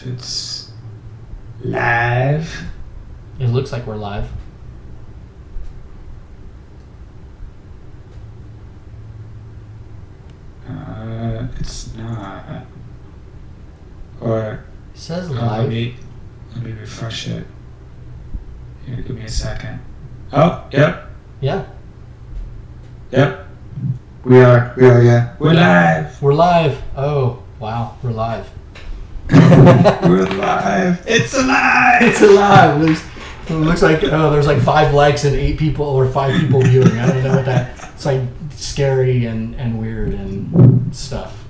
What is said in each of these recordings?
It's live. It looks like we're live. It's not. Or It says live. Let me refresh it. Here, give me a second. Oh, yep. Yeah. Yep. We are, yeah. We're live. We're live. Oh, wow. We're live. We're live. It's alive. It's alive. It looks like, there's like 5 likes and 8 people or 5 people viewing. I don't know what that, it's like scary and weird and stuff.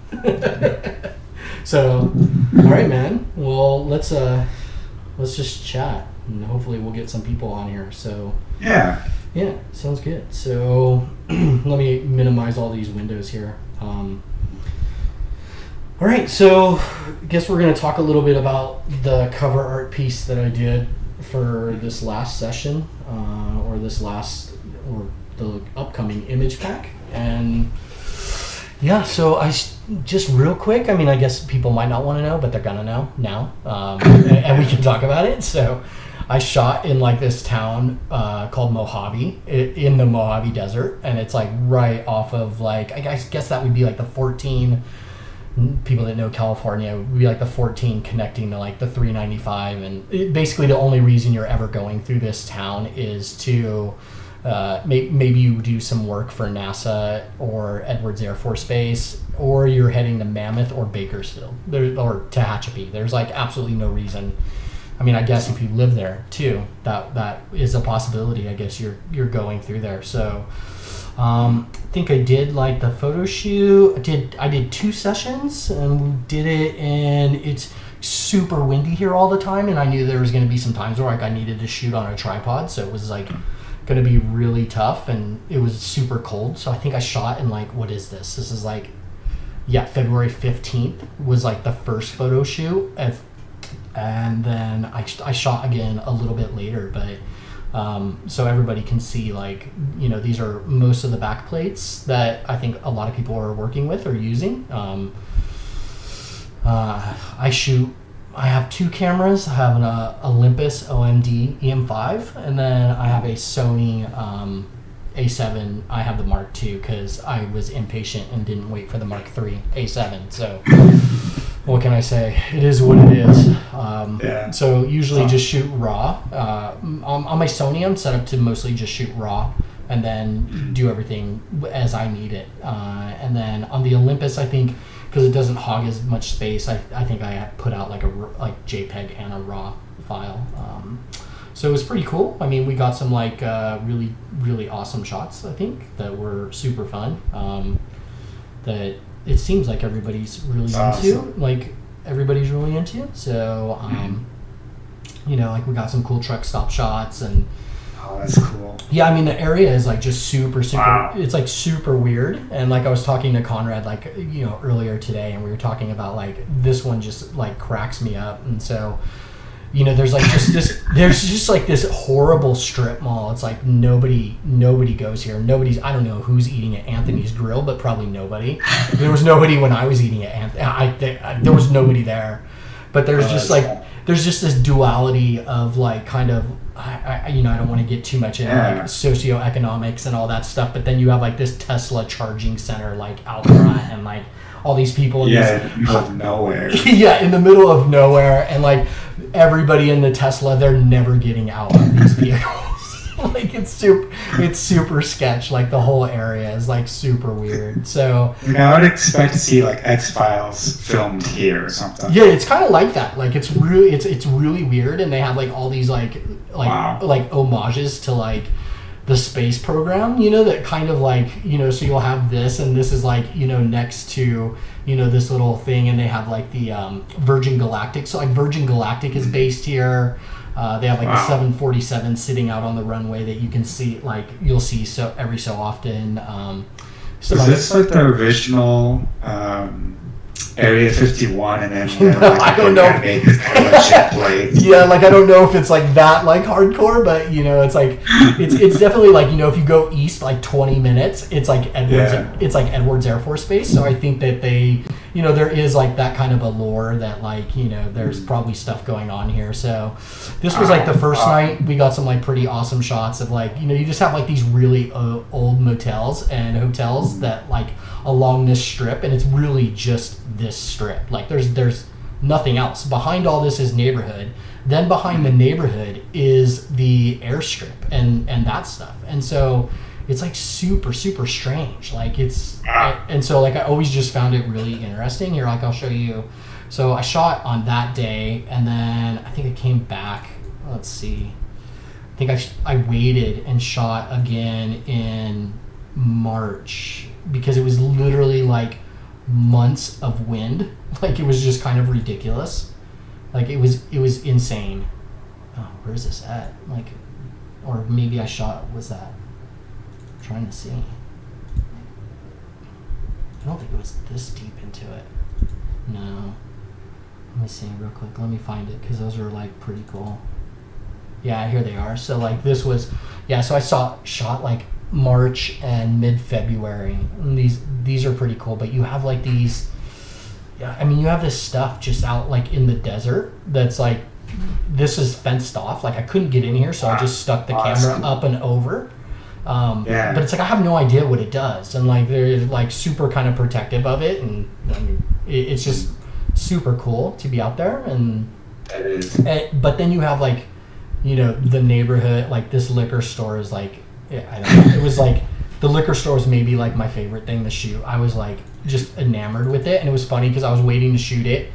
So, all right, man. Well, let's just chat and hopefully we'll get some people on here. So, Yeah, sounds good. So, let me minimize all these windows here. All right, so I guess we're going to talk a little bit about the cover art piece that I did for this last session, or the upcoming image pack. And yeah, so just real quick, I mean, I guess people might not want to know, but they're gonna know now, and we can talk about it. So I shot in like this town called Mojave, in the Mojave Desert, and it's like right off of like, I guess that would be like the 14, people that know California, would be like the 14 connecting to like the 395, and basically the only reason you're ever going through this town is to maybe you do some work for NASA or Edwards Air Force Base, or you're heading to Mammoth or Bakersfield or Tehachapi. There's like absolutely no reason. I mean, I guess if you live there too, that is a possibility. I guess you're going through there. So I think I did like the photo shoot. I did 2 sessions, and we did it, and it's super windy here all the time, and I knew there was going to be some times where like I needed to shoot on a tripod, so it was like going to be really tough, and it was super cold. So I think I shot in like, what is this? This is like, February 15th was like the first photo shoot, and then I shot again a little bit later, but so everybody can see, like, these are most of the back plates that I think a lot of people are working with or using. I have 2 cameras. I have an Olympus OMD EM5, and then I have a Sony A7. I have the Mark II because I was impatient and didn't wait for the Mark III A7. So what can I say? It is what it is. So usually just shoot raw. On my Sony, I'm set up to mostly just shoot raw and then do everything as I need it. And then on the Olympus, I think, because it doesn't hog as much space, I think I put out like JPEG and a RAW file. So it was pretty cool. I mean, we got some like really, really awesome shots, I think, that were super fun. That it seems like everybody's really into. Like, everybody's really into. So, like we got some cool truck stop shots and. Oh, that's cool. Yeah, I mean, the area is like just super, wow. It's like super weird. And like I was talking to Conrad like, earlier today, and we were talking about like this one just like cracks me up. And so, there's like just there's just like this horrible strip mall. It's like nobody goes here. I don't know who's eating at Anthony's Grill, but probably nobody. There was nobody when I was eating at there was nobody there. But there's there's just this duality of like kind of, I don't want to get too much into like socioeconomics and all that stuff, but then you have like this Tesla charging center like out front, and like all these people in the middle of nowhere. In the middle of nowhere, and like everybody in the Tesla, they're never getting out of these vehicles. Like it's super sketch. Like the whole area is like super weird. So I would expect to see like X-Files filmed here or something. Yeah, it's kind of like that. Like it's really weird, and they have like all these like homages to like the space program. That kind of like so you'll have this, and this is like next to this little thing, and they have like the Virgin Galactic. So like Virgin Galactic is based here. They have like the 747 sitting out on the runway that you can see, like you'll see so every so often. Is this like the original Area 51, and then I don't know. Yeah, like I don't know if it's like that like hardcore, but it's like it's definitely like if you go east like 20 minutes, it's like Edwards. It's like Edwards Air Force Base. So I think that they there is like that kind of allure that like, there's probably stuff going on here. So this was like the first night we got some like pretty awesome shots of like, you just have like these really old motels and hotels that like along this strip, and it's really just this strip. Like there's nothing else. Behind all this is neighborhood. Then behind the neighborhood is the airstrip and that stuff. And so it's like super, super strange. Like and so like I always just found it really interesting. Here, like I'll show you. So I shot on that day, and then I think I came back. Let's see. I think I waited and shot again in March because it was literally like months of wind. Like it was just kind of ridiculous. Like it was insane. Oh, where is this at? Like, or maybe I shot. Was that? Trying to see. I don't think it was this deep into it. No. Let me see real quick. Let me find it because those are like pretty cool. Yeah, here they are. So like this was, so I shot like March and mid-February. And these are pretty cool, but you have like these, you have this stuff just out like in the desert that's like, this is fenced off. Like I couldn't get in here, so I just stuck the camera up and over. But it's like I have no idea what it does, and like they're like super kind of protective of it, and it's just super cool to be out there. And It is. but then you have like the neighborhood, like this liquor store is like I don't know, it was like the liquor store is maybe like my favorite thing to shoot. I was like just enamored with it, and it was funny because I was waiting to shoot it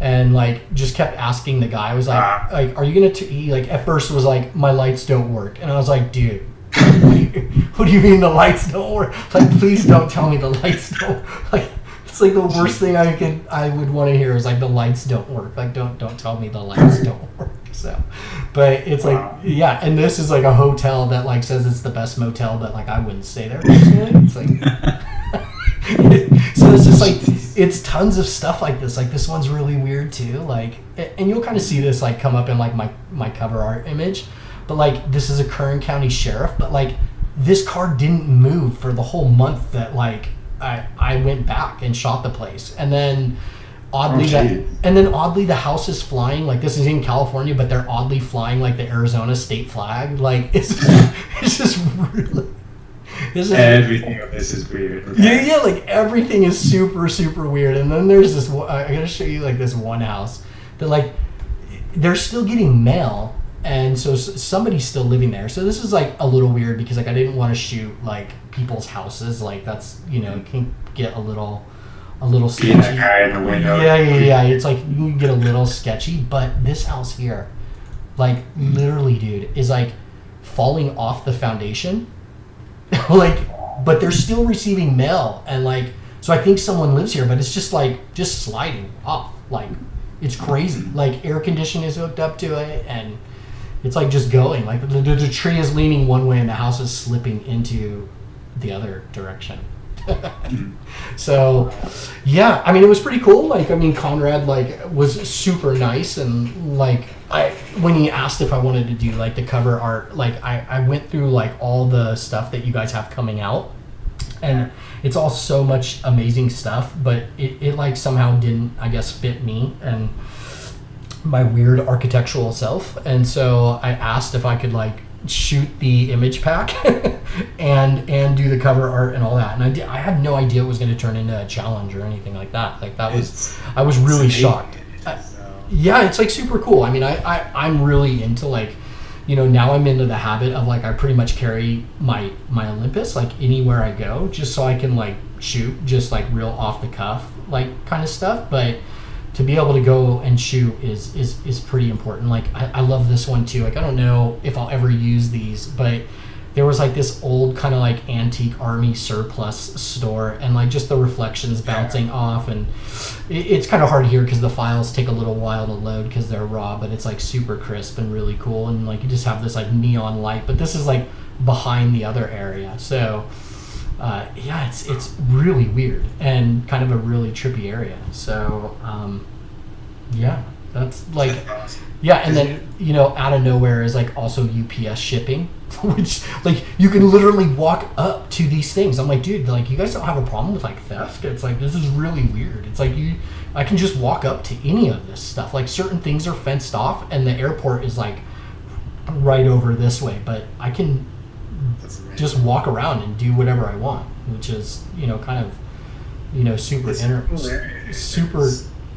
and like just kept asking the guy. I was like are you gonna he like at first was like, my lights don't work, and I was like, dude, what do you mean the lights don't work? Like, please don't tell me the lights don't. Like, it's like the worst thing I would want to hear is like the lights don't work. Like, don't tell me the lights don't work. So, but it's like and this is like a hotel that like says it's the best motel, but like I wouldn't stay there personally. It's like so it's just like it's tons of stuff like this. Like this one's really weird too. Like, and you'll kind of see this like come up in like my cover art image. But like this is a Kern County sheriff, but like this car didn't move for the whole month that like I went back and shot the place. And then oddly the house is flying. Like this is in California, but they're oddly flying like the Arizona state flag. Like it's just really everything of this is weird. Okay? Yeah, like everything is super, super weird. And then there's this I gotta show you like this one house that like they're still getting mail. And so somebody's still living there. So this is like a little weird because like I didn't want to shoot like people's houses. Like that's it can get a little sketchy. That guy in the window. Yeah. It's like you can get a little sketchy. But this house here, like literally, dude, is like falling off the foundation. Like, but they're still receiving mail, and like so I think someone lives here, but it's just sliding off. Like it's crazy. Like air conditioning is hooked up to it, and it's like just going. Like the tree is leaning one way and the house is slipping into the other direction. So, yeah, I mean, it was pretty cool. Like, I mean, Conrad like was super nice, and like when he asked if I wanted to do like the cover art, like I went through like all the stuff that you guys have coming out, and it's all so much amazing stuff, but it like somehow didn't, I guess, fit me and my weird architectural self. And so I asked if I could like shoot the image pack and do the cover art and all that, and I had no idea it was going to turn into a challenge or anything like that. Like that was, I was really shocked. Yeah, it's like super cool. I mean, I'm really into like, now I'm into the habit of like I pretty much carry my Olympus like anywhere I go, just so I can like shoot just like real off the cuff like kind of stuff. But to be able to go and shoot is pretty important. Like I love this one too. Like I don't know if I'll ever use these, but there was like this old kind of like antique army surplus store, and like just the reflections bouncing off, and it's kind of hard to hear because the files take a little while to load because they're raw, but it's like super crisp and really cool, and like you just have this like neon light, but this is like behind the other area. So it's really weird and kind of a really trippy area. So that's like Yeah, and then, out of nowhere is like also UPS shipping, which like you can literally walk up to these things. I'm like, dude, like you guys don't have a problem with like theft? It's like, this is really weird. It's like I can just walk up to any of this stuff. Like certain things are fenced off and the airport is like right over this way, but I can just walk around and do whatever I want, which is, kind of, super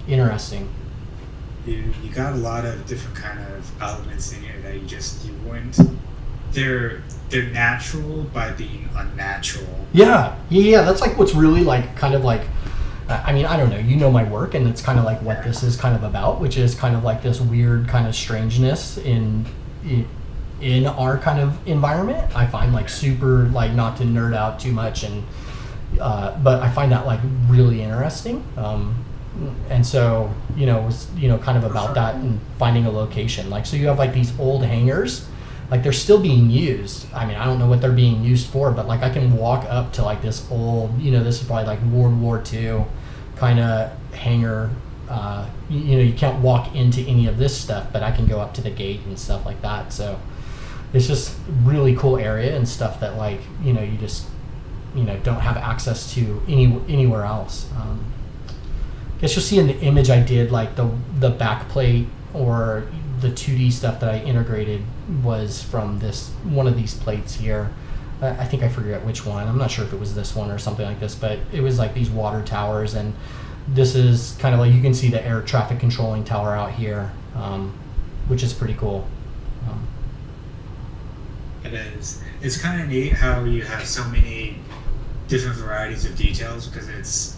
interesting. You got a lot of different kind of elements in here that you wouldn't. They're natural by being unnatural. Yeah. That's like what's really like kind of like. I mean, I don't know. You know my work, and it's kind of like what this is kind of about, which is kind of like this weird kind of strangeness in our kind of environment. I find like super like not to nerd out too much, and but I find that like really interesting. And so, it was, kind of about that and finding a location. Like, so you have like these old hangars, like they're still being used. I mean, I don't know what they're being used for, but like I can walk up to like this old, this is probably like World War II kind of hangar. You can't walk into any of this stuff, but I can go up to the gate and stuff like that. So it's just really cool area and stuff that like, you just, don't have access to anywhere else. I guess you'll see in the image I did, like the back plate or the 2D stuff that I integrated was from one of these plates here. I think I forget which one. I'm not sure if it was this one or something like this, but it was like these water towers, and this is kind of like, you can see the air traffic controlling tower out here, which is pretty cool. It is. It's kind of neat how you have so many different varieties of details, because it's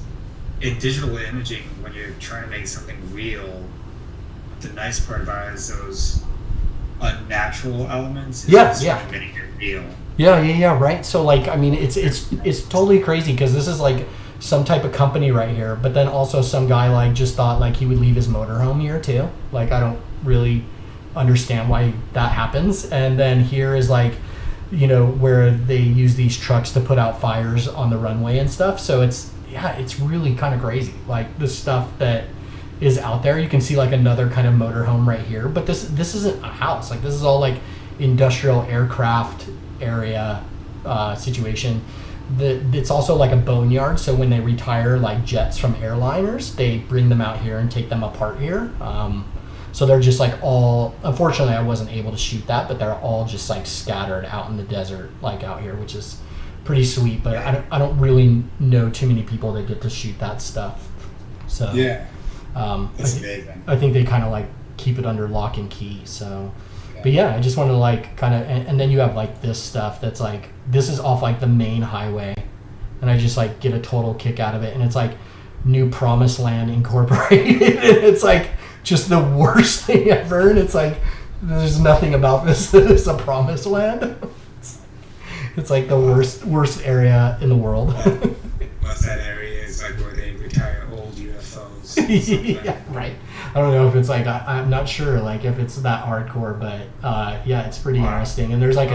in digital imaging, when you're trying to make something real, the nice part about it is those unnatural elements. Yeah. Making it real. Yeah, right. So like, I mean, it's totally crazy, because this is like some type of company right here, but then also some guy like just thought like he would leave his motorhome here too. Like, I don't really understand why that happens. And then here is like, where they use these trucks to put out fires on the runway and stuff. So it's really kind of crazy. Like the stuff that is out there, you can see like another kind of motorhome right here, but this isn't a house. Like, this is all like industrial aircraft area situation. It's also like a boneyard, so when they retire like jets from airliners, they bring them out here and take them apart here. So they're just like all, unfortunately I wasn't able to shoot that, but they're all just like scattered out in the desert like out here, which is pretty sweet. But I don't really know too many people that get to shoot that stuff. So yeah, that's amazing. I think they kind of like keep it under lock and key. So but yeah, I just wanted to like kind of, and then you have like this stuff that's like, this is off like the main highway, and I just like get a total kick out of it, and it's like New Promised Land Incorporated. It's like just the worst thing ever, and it's like there's nothing about this that is a promised land. It's like the worst area in the world. Most that area is like where they retire old UFOs. Yeah, right. I don't know if it's like, I'm not sure like if it's that hardcore, but yeah, it's pretty interesting. And there's like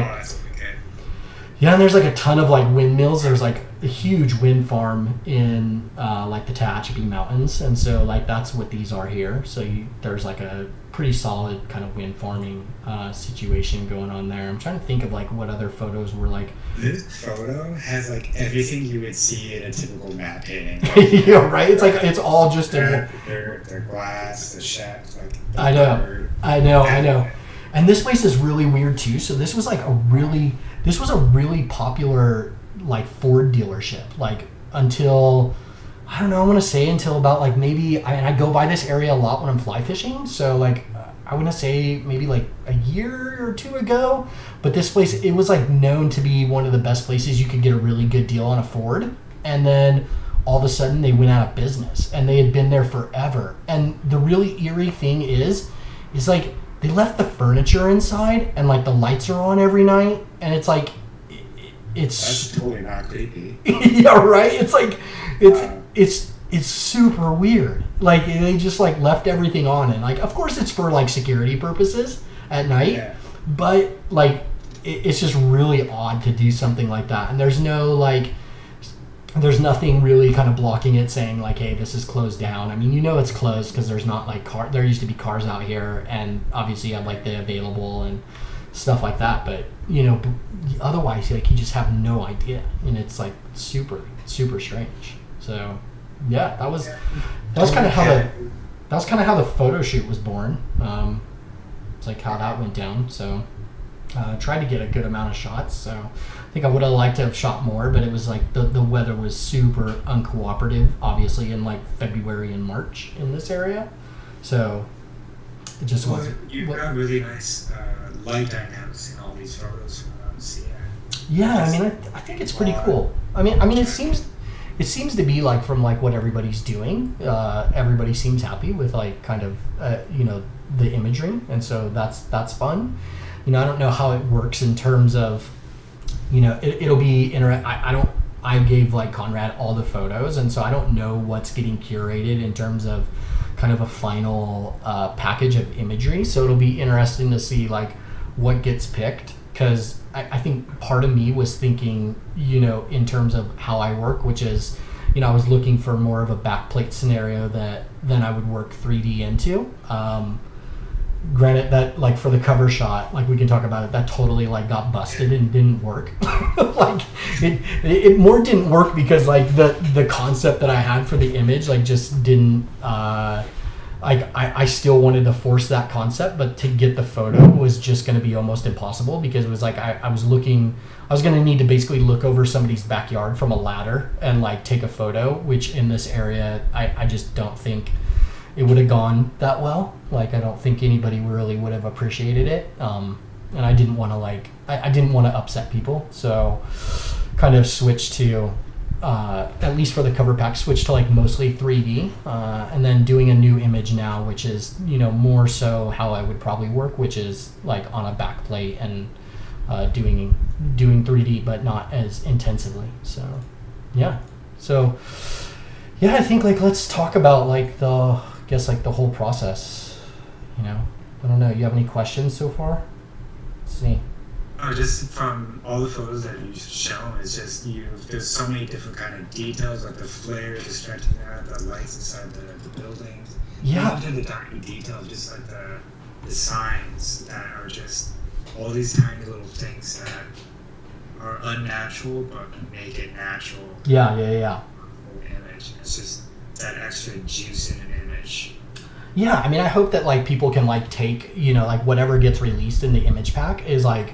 and there's like a ton of like windmills. There's like a huge wind farm in like the Tehachapi Mountains, and so like that's what these are here. So there's like a pretty solid kind of wind farming situation going on there. I'm trying to think of like what other photos were like. This photo has like everything you would see in a typical matte painting. Yeah, right. It's like it's all just their glass, the shacks, like. I know. And this place is really weird too. So this was a really popular like Ford dealership, like until, I don't know, I want to say until about like maybe, I go by this area a lot when I'm fly fishing. So like, I want to say maybe like a year or two ago, but this place, it was like known to be one of the best places you could get a really good deal on a Ford. And then all of a sudden they went out of business, and they had been there forever. And the really eerie thing is like, they left the furniture inside, and like the lights are on every night, and it's like, that's totally not creepy. Yeah, right. It's like it's super weird. Like they just like left everything on, and like of course it's for like security purposes at night, but like it's just really odd to do something like that. And there's no like there's nothing really kind of blocking it, saying like, hey, this is closed down. I mean, it's closed because there's not like there used to be cars out here, and obviously you have like the available and stuff like that, but otherwise like you just have no idea, and it's like super strange. So yeah, that was kind of how the photo shoot was born. It's like how that went down. So tried to get a good amount of shots. So I think I would have liked to have shot more, but it was like the weather was super uncooperative, obviously, in like February and March in this area. So it just wasn't. You got really nice light dynamics in all these photos from what I'm seeing. Yeah, I mean, I think it's pretty cool. I mean, it seems to be like from like what everybody's doing. Everybody seems happy with like kind of the imagery, and so that's fun. I don't know how it works in terms of, it'll be I gave like Conrad all the photos, and so I don't know what's getting curated in terms of kind of a final package of imagery. So it'll be interesting to see like what gets picked, because I think part of me was thinking, in terms of how I work, which is, I was looking for more of a backplate scenario that then I would work 3D into. Granted that like for the cover shot, like we can talk about it, that totally like got busted and didn't work. Like it more didn't work because like the concept that I had for the image like just didn't I still wanted to force that concept, but to get the photo was just going to be almost impossible, because it was like I was going to need to basically look over somebody's backyard from a ladder and like take a photo, which in this area I just don't think it would have gone that well. Like I don't think anybody really would have appreciated it, and I didn't want to I didn't want to upset people, so kind of switched to at least for the cover pack, switched to like mostly 3D, and then doing a new image now, which is more so how I would probably work, which is like on a back plate and doing 3D, but not as intensively. So yeah, I think like let's talk about like the whole process. I don't know. You have any questions so far? Let's see. Just from all the photos that you've shown, it's just there's so many different kind of details, like the flare, the stretching out, the lights inside the buildings. Yeah. Even to the tiny details, just like the signs that are just all these tiny little things that are unnatural but make it natural. Yeah. Image. It's just that extra juice in an image. Yeah, I mean, I hope that like people can like take like whatever gets released in the image pack is like,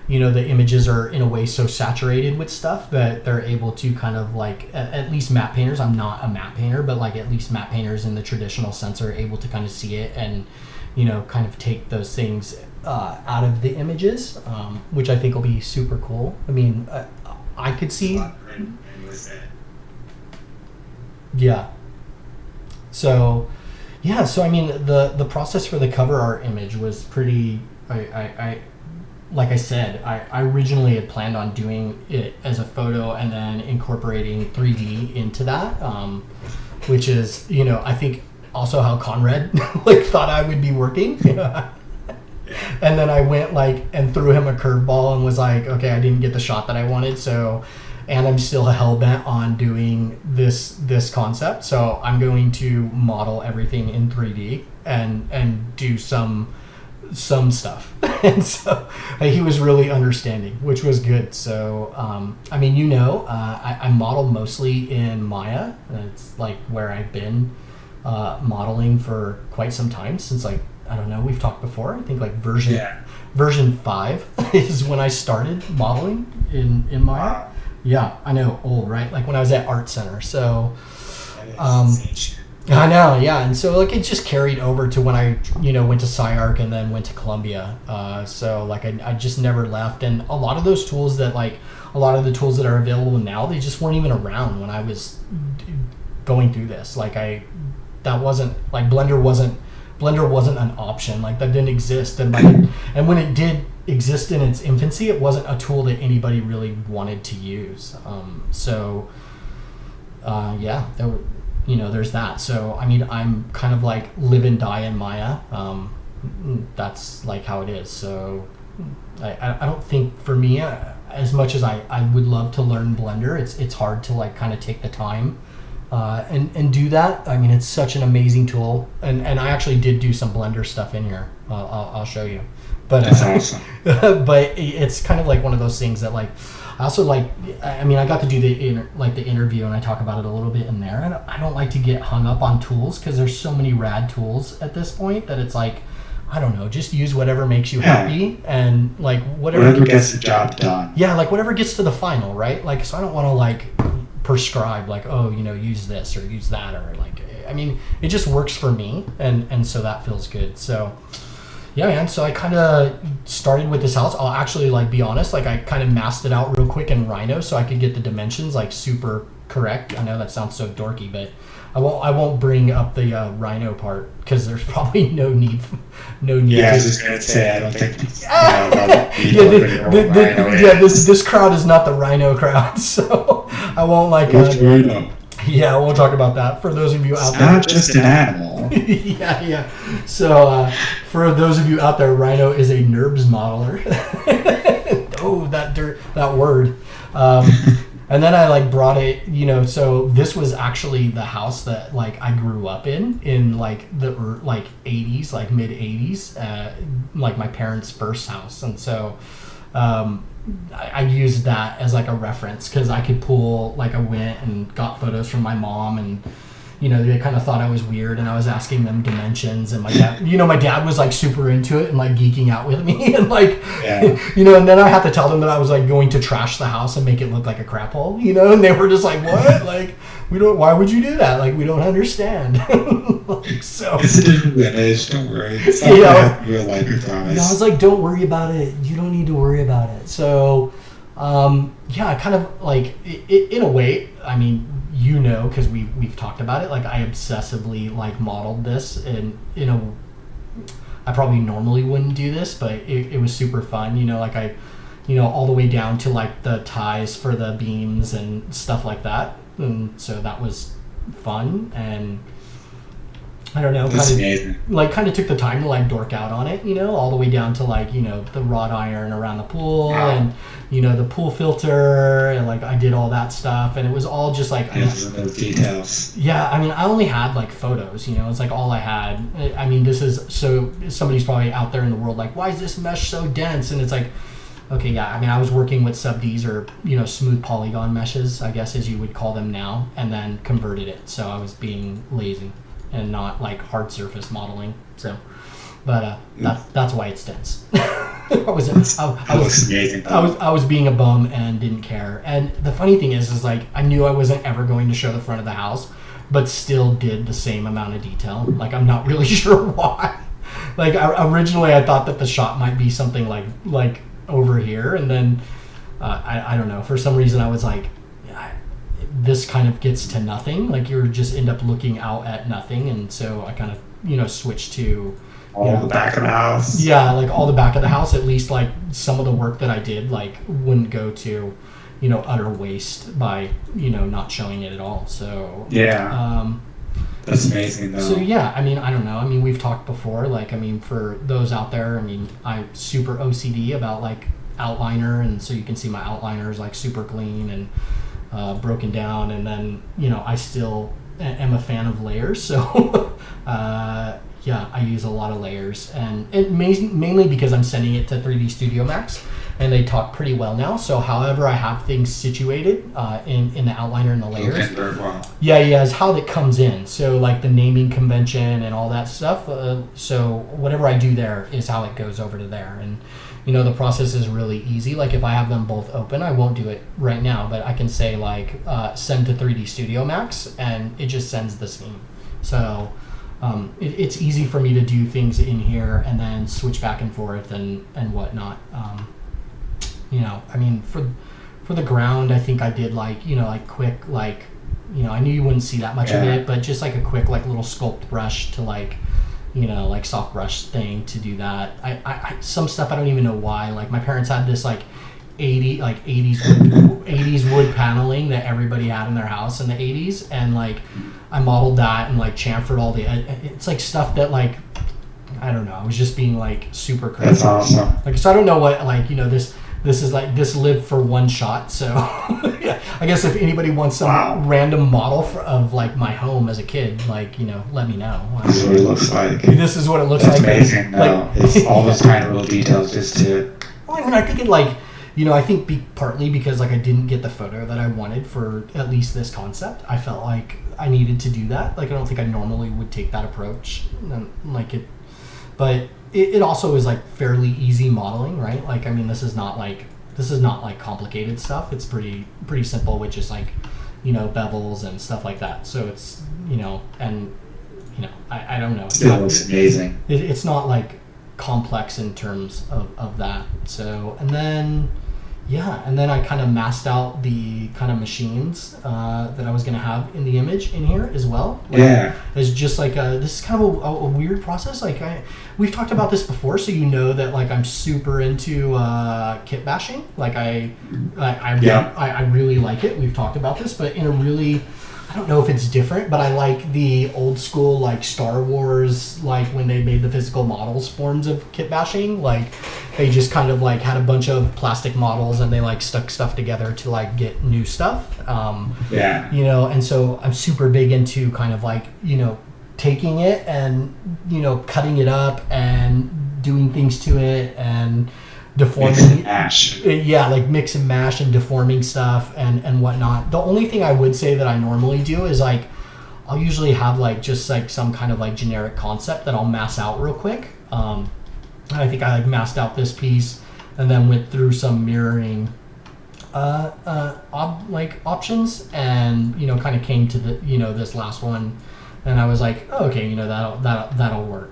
the images are in a way so saturated with stuff that they're able to kind of like, at least matte painters, I'm not a matte painter, but like at least matte painters in the traditional sense are able to kind of see it and, kind of take those things out of the images, which I think will be super cool. I mean, I could see. Yeah. So I mean, the process for the cover art image was pretty. Like I said, I originally had planned on doing it as a photo and then incorporating 3D into that, which is, I think also how Conrad like thought I would be working. And then I went like and threw him a curveball and was like, okay, I didn't get the shot that I wanted, so, and I'm still hell bent on doing this concept, so I'm going to model everything in 3D and do some stuff. And so he was really understanding, which was good. So I mean, I model mostly in Maya. It's like where I've been modeling for quite some time, since like, I don't know, we've talked before, I think like version 5 is when I started modeling in Maya. Yeah, I know, old, right? Like when I was at Art Center. So I know, yeah, and so like it just carried over to when I went to SciArc and then went to Columbia. So like I just never left, and a lot of those tools that a lot of the tools that are available now, they just weren't even around when I was going through this. Like that wasn't like Blender wasn't an option. Like that didn't exist, and and when it did exist in its infancy, it wasn't a tool that anybody really wanted to use. Yeah, there's that. So I mean, I'm kind of like live and die in Maya. That's like how it is. So I don't think for me, I as much as I would love to learn Blender, it's hard to like kind of take the time and do that. I mean, it's such an amazing tool, and I actually did do some Blender stuff in here. I'll show you. But that's awesome. But it's kind of like one of those things that like I also like. I mean, I got to do the interview, and I talk about it a little bit in there. I don't like to get hung up on tools because there's so many rad tools at this point that it's like, I don't know, just use whatever makes you happy, and like whatever gets the job done. Yeah, like whatever gets to the final, right? Like, so I don't want to like prescribe like, oh, you know, use this or use that, or like, I mean, it just works for me, and so that feels good. So yeah, man. So I kind of started with this house. I'll actually like be honest, like I kind of masked it out real quick in Rhino so I could get the dimensions like super correct. I know that sounds so dorky, but I won't bring up the Rhino part because there's probably no need. Yeah, I was just gonna say I don't think. This crowd is not the Rhino crowd, so I won't like. Yeah, I won't talk about that. For those of you out there, not just an animal. yeah. So for those of you out there, Rhino is a NURBS modeler. Oh, that word. And then I like brought it, you know, so this was actually the house that like I grew up in like the like 80s, like mid 80s, like my parents' first house. And so I used that as like a reference because I could pull, like I went and got photos from my mom, and you know, they kind of thought I was weird, and I was asking them dimensions, and my dad was like super into it and like geeking out with me, and like, you know, and then I had to tell them that I was like going to trash the house and make it look like a crap hole, you know, and they were just like, what? Like, why would you do that? Like, we don't understand. Like, so. It's a different image, don't worry. It's not real life, I promise. I was like, don't worry about it. You don't need to worry about it. So, yeah, kind of like, in a way, I mean, you know, because we've talked about it, like I obsessively like modeled this, and you know, I probably normally wouldn't do this, but it was super fun, you know, like I, you know, all the way down to like the ties for the beams and stuff like that, and so that was fun. And I don't know, kind of took the time to like dork out on it, you know, all the way down to like, you know, the wrought iron around the pool, and you know, the pool filter, and like I did all that stuff, and it was all just like those details. Yeah, I mean, I only had like photos, you know, it's like all I had. I mean, this is, so somebody's probably out there in the world like, why is this mesh so dense? And it's like, okay, yeah, I mean, I was working with sub-Ds, or, you know, smooth polygon meshes, I guess as you would call them now, and then converted it. So I was being lazy and not like hard surface modeling. So, but that's why it's dense. I was being a bum and didn't care. And the funny thing is like I knew I wasn't ever going to show the front of the house, but still did the same amount of detail. Like I'm not really sure why. Like originally I thought that the shot might be something like over here, and then I don't know, for some reason I was like, this kind of gets to nothing. Like you just end up looking out at nothing, and so I kind of, you know, switched to the back of the house. Yeah, like all the back of the house. At least like some of the work that I did like wouldn't go to, you know, utter waste by, you know, not showing it at all. So yeah, that's amazing though. So yeah, I mean, I don't know. I mean, we've talked before. Like, I mean, for those out there, I mean, I'm super OCD about like outliner, and so you can see my outliner is like super clean and broken down, and then, you know, I still am a fan of layers, so yeah, I use a lot of layers, and mainly because I'm sending it to 3D Studio Max, and they talk pretty well now. So however I have things situated in the outliner and the layers, yeah, is how it comes in. So like the naming convention and all that stuff, so whatever I do there is how it goes over to there. And you know, the process is really easy. Like if I have them both open, I won't do it right now, but I can say like send to 3D Studio Max, and it just sends the scene. So it's easy for me to do things in here and then switch back and forth and whatnot. You know, I mean, for the ground, I think I did like, you know, like quick, like, you know, I knew you wouldn't see that much of it, but just like a quick like little sculpt brush to like, you know, like soft brush thing to do that. I some stuff I don't even know why. Like my parents had this like 80s wood paneling that everybody had in their house in the 80s, and like I modeled that and like chamfered all the, it's like stuff that like, I don't know, I was just being like super crazy. That's awesome. Like, so I don't know what, like, you know, this this lived for one shot. So yeah, I guess if anybody wants some random model of like my home as a kid, like, let me know. This is what it looks like. This is what it looks That's like. Amazing. No, it's all those tiny little details just to. Well, I mean, I think it like, I think partly because like I didn't get the photo that I wanted for at least this concept. I felt like I needed to do that. Like, I don't think I normally would take that approach. But it also is like fairly easy modeling, right? Like, I mean, this is not like complicated stuff. It's pretty simple with just like, bevels and stuff like that. So it's, I don't know. It looks amazing. It's not like complex in terms of that. So, and then I kind of masked out the kind of machines that I was going to have in the image in here as well. Yeah. It's just like this is kind of a weird process. Like we've talked about this before, so that like I'm super into kit bashing. Like I really like it. We've talked about this, but in a really, I don't know if it's different, but I like the old school like Star Wars, like when they made the physical models forms of kit bashing. Like they just kind of like had a bunch of plastic models and they like stuck stuff together to like get new stuff. And so I'm super big into kind of like, taking it and, cutting it up and doing things to it and deforming. Mix and mash. Yeah, like mix and mash and deforming stuff and whatnot. The only thing I would say that I normally do is like I'll usually have like just like some kind of like generic concept that I'll mass out real quick. I think I like masked out this piece and then went through some mirroring options and kind of came to the this last one and I was like, oh, okay, that'll work.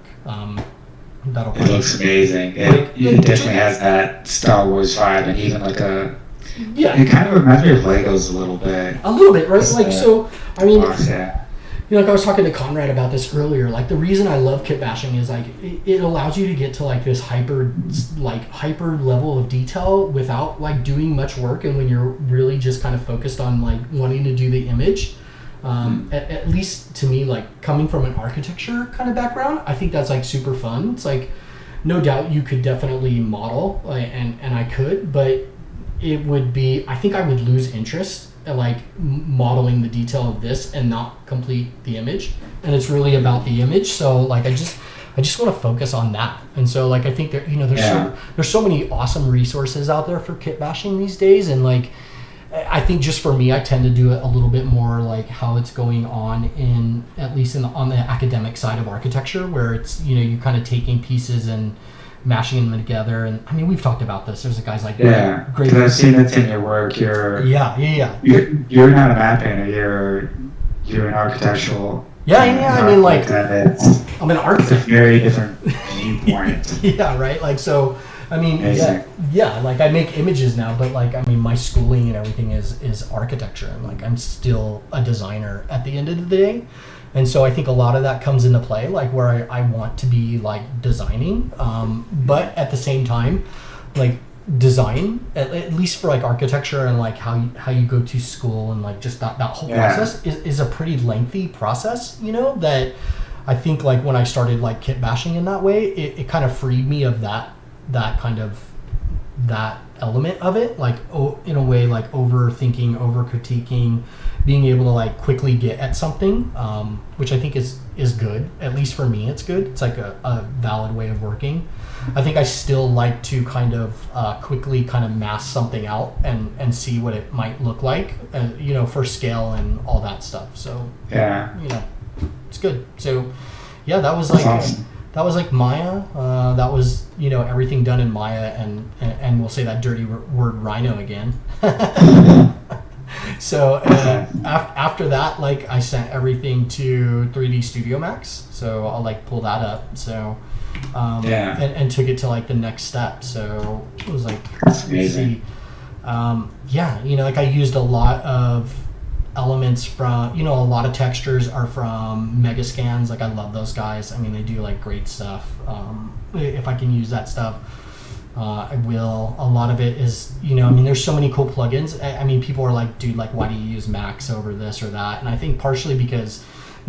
It looks amazing. It definitely has that Star Wars vibe and even like it kind of reminds me of Legos a little bit. A little bit, right? Like, so, I mean, yeah. Like I was talking to Conrad about this earlier, like the reason I love kit bashing is like it allows you to get to like this hyper level of detail without like doing much work, and when you're really just kind of focused on like wanting to do the image. At least to me, like coming from an architecture kind of background, I think that's like super fun. It's like, no doubt you could definitely model, and I could, but it would be, I think I would lose interest at like modeling the detail of this and not complete the image. And it's really about the image. So like I just want to focus on that. And so like I think there's so many awesome resources out there for kit bashing these days, and like I think just for me, I tend to do it a little bit more like how it's going on on the academic side of architecture, where it's, you kind of taking pieces and mashing them together. And I mean, we've talked about this. There's guys like great. Because I've seen it in your work. You're not a map painter. You're an architectural. I mean, like I'm an architect. It's a very different viewpoint. Yeah, right. Like so. I mean, like I make images now, but like, I mean, my schooling and everything is architecture, and like I'm still a designer at the end of the day. And so I think a lot of that comes into play, like where I want to be like designing, but at the same time, like design, at least for like architecture and like how you go to school and like just that whole process is a pretty lengthy process, that I think like when I started like kit bashing in that way, it kind of freed me of that kind of that element of it, like in a way like overthinking, over critiquing, being able to like quickly get at something, which I think is good. At least for me, it's good. It's like a valid way of working. I think I still like to kind of quickly kind of mask something out and see what it might look like, for scale and all that stuff. So it's good. So that was like awesome. That was like Maya. That was everything done in Maya, and we'll say that dirty word Rhino again. So after that, like I sent everything to 3D Studio Max. So I'll like pull that up. So and took it to like the next step. So it was like, that's amazing. Like I used a lot of elements from, a lot of textures are from Megascans. Like I love those guys. I mean, they do like great stuff. If I can use that stuff, I will. A lot of it is, there's so many cool plugins. I mean, people are like, dude, like, why do you use Max over this or that? And I think partially because,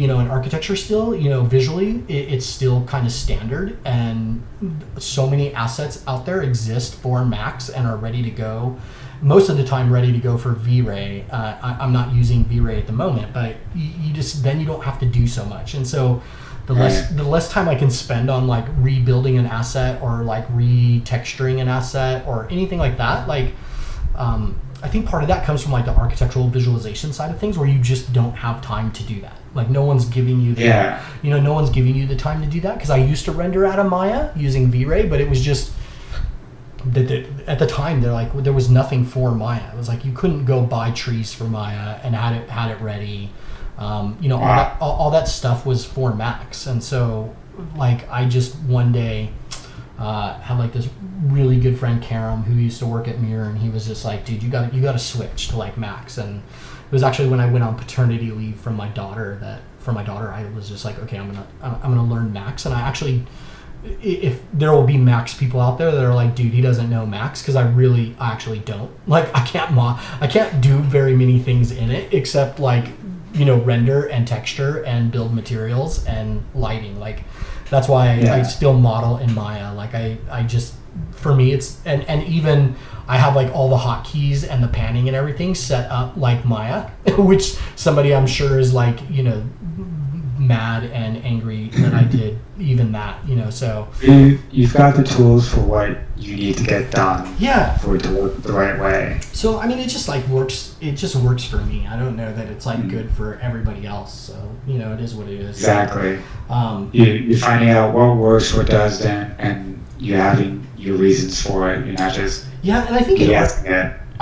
in architecture still, visually, it's still kind of standard, and so many assets out there exist for Macs and are ready to go. Most of the time ready to go for V-Ray. I'm not using V-Ray at the moment, but you don't have to do so much. And so the less time I can spend on like rebuilding an asset or like retexturing an asset or anything like that, like I think part of that comes from like the architectural visualization side of things, where you just don't have time to do that. Like no one's giving you no one's giving you the time to do that. Because I used to render out of Maya using V-Ray, but it was just at the time there was nothing for Maya. It was like you couldn't go buy trees for Maya and had it ready. All that stuff was for Macs, and so like I just one day had like this really good friend Karam who used to work at Mirror, and he was just like, dude, you got to switch to like Macs. And it was actually when I went on paternity leave from my daughter I was just like, okay, I'm gonna learn Macs. And I actually, if there will be Macs people out there that are like, dude, he doesn't know Macs, because I actually don't. Like I can't do very many things in it except like render and texture and build materials and lighting. Like that's why I still model in Maya. Like I just, for me it's and even I have like all the hotkeys and the panning and everything set up like Maya, which somebody I'm sure is like mad and angry that I did even that, so you've got the tools for what you need to get done for it to work the right way. So I mean it just like works, it just works for me. I don't know that it's like good for everybody else, so it is what it is. Exactly. You're finding out what works, what doesn't, and you're having your reasons for it. You're not just and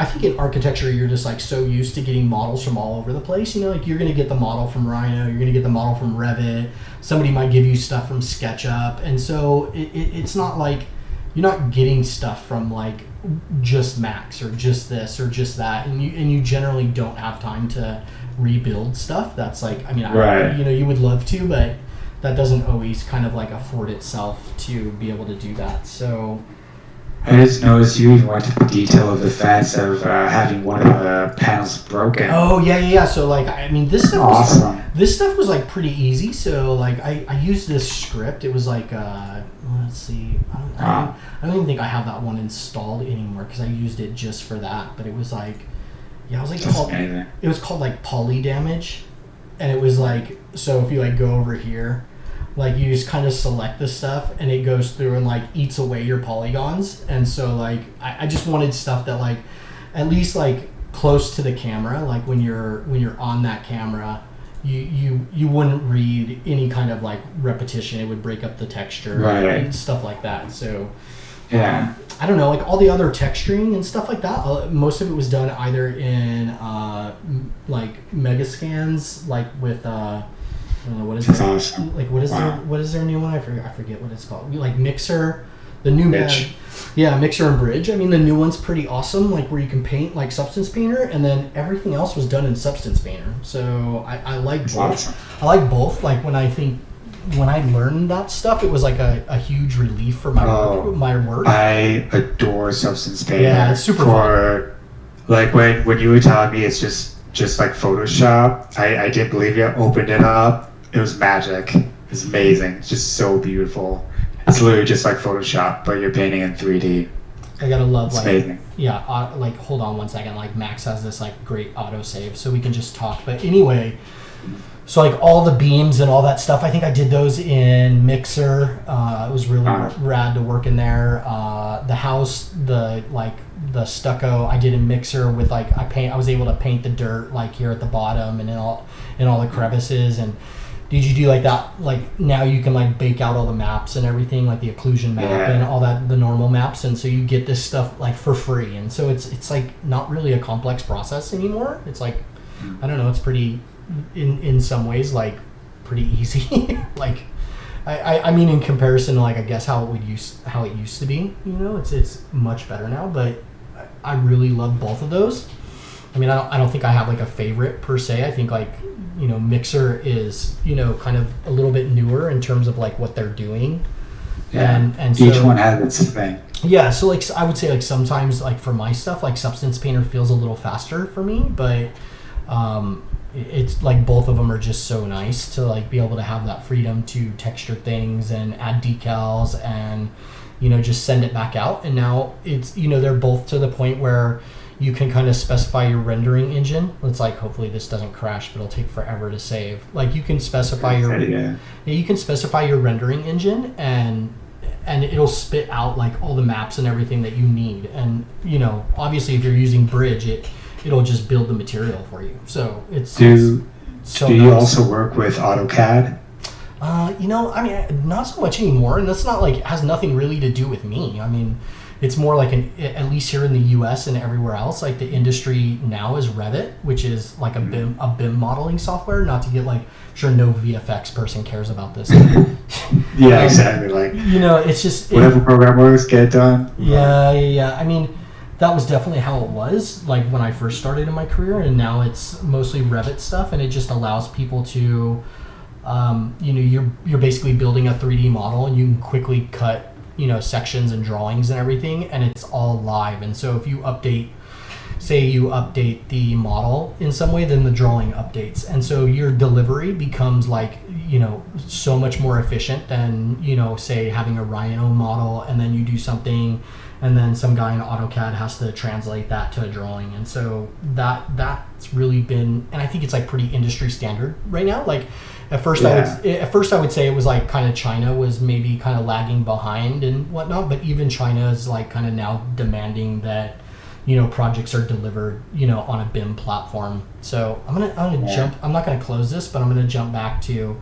I think in architecture, you're just like so used to getting models from all over the place. Like you're going to get the model from Rhino, you're going to get the model from Revit. Somebody might give you stuff from SketchUp. And so it's not like you're not getting stuff from like just Max or just this or just that. And you generally don't have time to rebuild stuff. That's like, I mean, you would love to, but that doesn't always kind of like afford itself to be able to do that. So I just noticed you even went to the detail of the fence of having one of the panels broken. Oh yeah. So like, I mean, this stuff awesome. This stuff was like pretty easy. So like, I used this script. It was like, let's see, I don't even think I have that one installed anymore because I used it just for that. But it was like, it was called like poly damage, and it was like, so if you like go over here. Like you just kind of select this stuff and it goes through and like eats away your polygons. And so like I just wanted stuff that like at least like close to the camera, like when you're on that camera, you wouldn't read any kind of like repetition. It would break up the texture and stuff like that. So I don't know, like all the other texturing and stuff like that, most of it was done either in like Megascans, like with I don't know, what is it? Awesome. Like what is their new one? I forget what it's called. Like Mixer, the new Bridge. Mixer and Bridge. I mean, the new one's pretty awesome. Like where you can paint like Substance Painter, and then everything else was done in Substance Painter. So I like both. Awesome. I like both. Like when I learned that stuff, it was like a huge relief for my work. I adore Substance Painter. Yeah, it's super fun. Like when you were telling me it's just like Photoshop, I didn't believe you. Opened it up. It was magic. It's amazing. It's just so beautiful. It's literally just like Photoshop, but you're painting in 3D. I gotta love it's amazing. Like hold on one second. Like Max has this like great autosave, so we can just talk. But anyway, so like all the beams and all that stuff, I think I did those in Mixer. It was really rad to work in there. The house, the stucco, I did in Mixer with like I was able to paint the dirt like here at the bottom and in all the crevices. And did you do like that? Like now you can like bake out all the maps and everything, like the occlusion map and all that, the normal maps, and so you get this stuff like for free. And so it's like not really a complex process anymore. It's like, I don't know, it's pretty in some ways like pretty easy. Like I mean in comparison to like I guess how it used to be, it's much better now. But I really love both of those. I mean, I don't think I have like a favorite per se. I think like, Mixer is, kind of a little bit newer in terms of like what they're doing. Yeah. And so, each one has its thing. Yeah. So like, I would say like sometimes like for my stuff, like Substance Painter feels a little faster for me, but it's like both of them are just so nice to like be able to have that freedom to texture things and add decals and just send it back out. And now it's they're both to the point where you can kind of specify your rendering engine. It's like, hopefully this doesn't crash, but it'll take forever to save. Like you can specify you can specify your rendering engine and it'll spit out like all the maps and everything that you need. And obviously if you're using Bridge, it'll just build the material for you. So do you also work with AutoCAD? Not so much anymore, and that's not like, it has nothing really to do with me. I mean, it's more like at least here in the US and everywhere else, like the industry now is Revit, which is like a BIM modeling software. Not to get like, sure no VFX person cares about this. Yeah, exactly. Like, it's just whatever program works, get it done. Yeah. I mean, that was definitely how it was like when I first started in my career, and now it's mostly Revit stuff, and it just allows people to you're basically building a 3D model, and you can quickly cut sections and drawings and everything, and it's all live. And so if you update the model in some way, then the drawing updates, and so your delivery becomes like so much more efficient than say having a Rhino model, and then you do something and then some guy in AutoCAD has to translate that to a drawing. And so that's really been, and I think it's like pretty industry standard right now. Like at first I would say it was like kind of China was maybe kind of lagging behind and whatnot, but even China is like kind of now demanding that projects are delivered on a BIM platform. So I'm gonna jump, I'm not gonna close this, but I'm gonna jump back to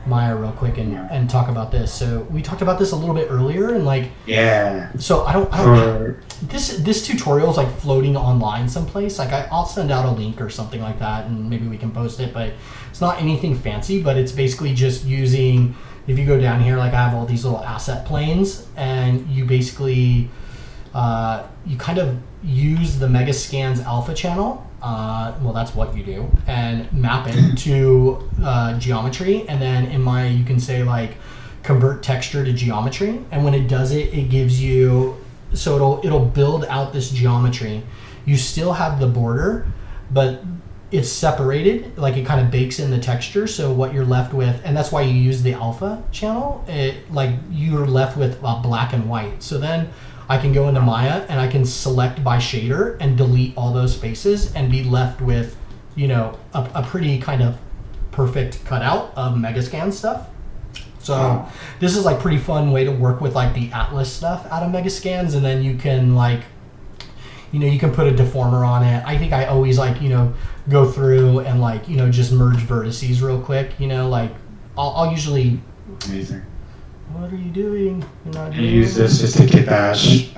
Maya real quick and talk about this. So we talked about this a little bit earlier, and like so I don't this tutorial is like floating online someplace. Like I'll send out a link or something like that, and maybe we can post it, but it's not anything fancy. But it's basically just using, if you go down here, like I have all these little asset planes, and you basically you kind of use the Megascans alpha channel. Well, that's what you do, and map it to geometry, and then in Maya you can say like convert texture to geometry, and when it does it, it gives you, so it'll build out this geometry. You still have the border, but it's separated, like it kind of bakes in the texture. So what you're left with, and that's why you use the alpha channel, like you're left with black and white. So then I can go into Maya and I can select by shader and delete all those spaces and be left with, a pretty kind of perfect cutout of Megascan stuff. So this is like pretty fun way to work with like the Atlas stuff out of Megascans, and then you can like, you can put a deformer on it. I think I always like, go through and like, just merge vertices real quick, like I'll usually. Amazing. What are you doing? You're not doing. You use this just to kitbash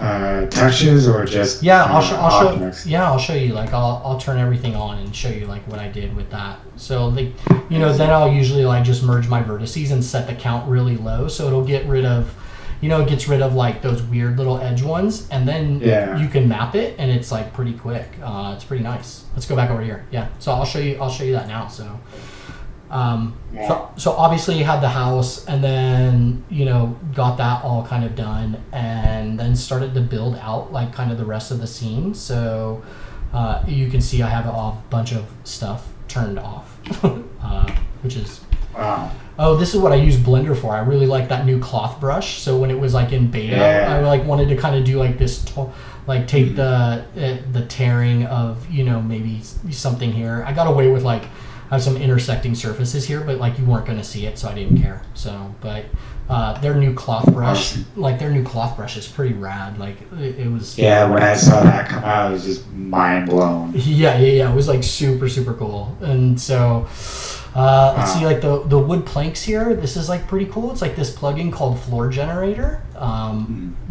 textures, or just I'll show you. Like I'll turn everything on and show you like what I did with that. So like then I'll usually like just merge my vertices and set the count really low, so it'll get rid of, it gets rid of like those weird little edge ones, and then you can map it, and it's like pretty quick. It's pretty nice. Let's go back over here. Yeah. So I'll show you that now. So. So obviously you had the house, and then got that all kind of done, and then started to build out like kind of the rest of the scene. So you can see I have a bunch of stuff turned off, which is oh, this is what I use Blender for. I really like that new cloth brush. So when it was like in beta, I like wanted to kind of do like this like take the tearing of maybe something here. I got away with like, I have some intersecting surfaces here, but like you weren't going to see it, so I didn't care. So, but their new cloth brush, is pretty rad. Like it was. Yeah, when I saw that come out, I was just mind blown. Yeah. It was like super, super cool. And so let's see, like the wood planks here. This is like pretty cool. It's like this plugin called Floor Generator,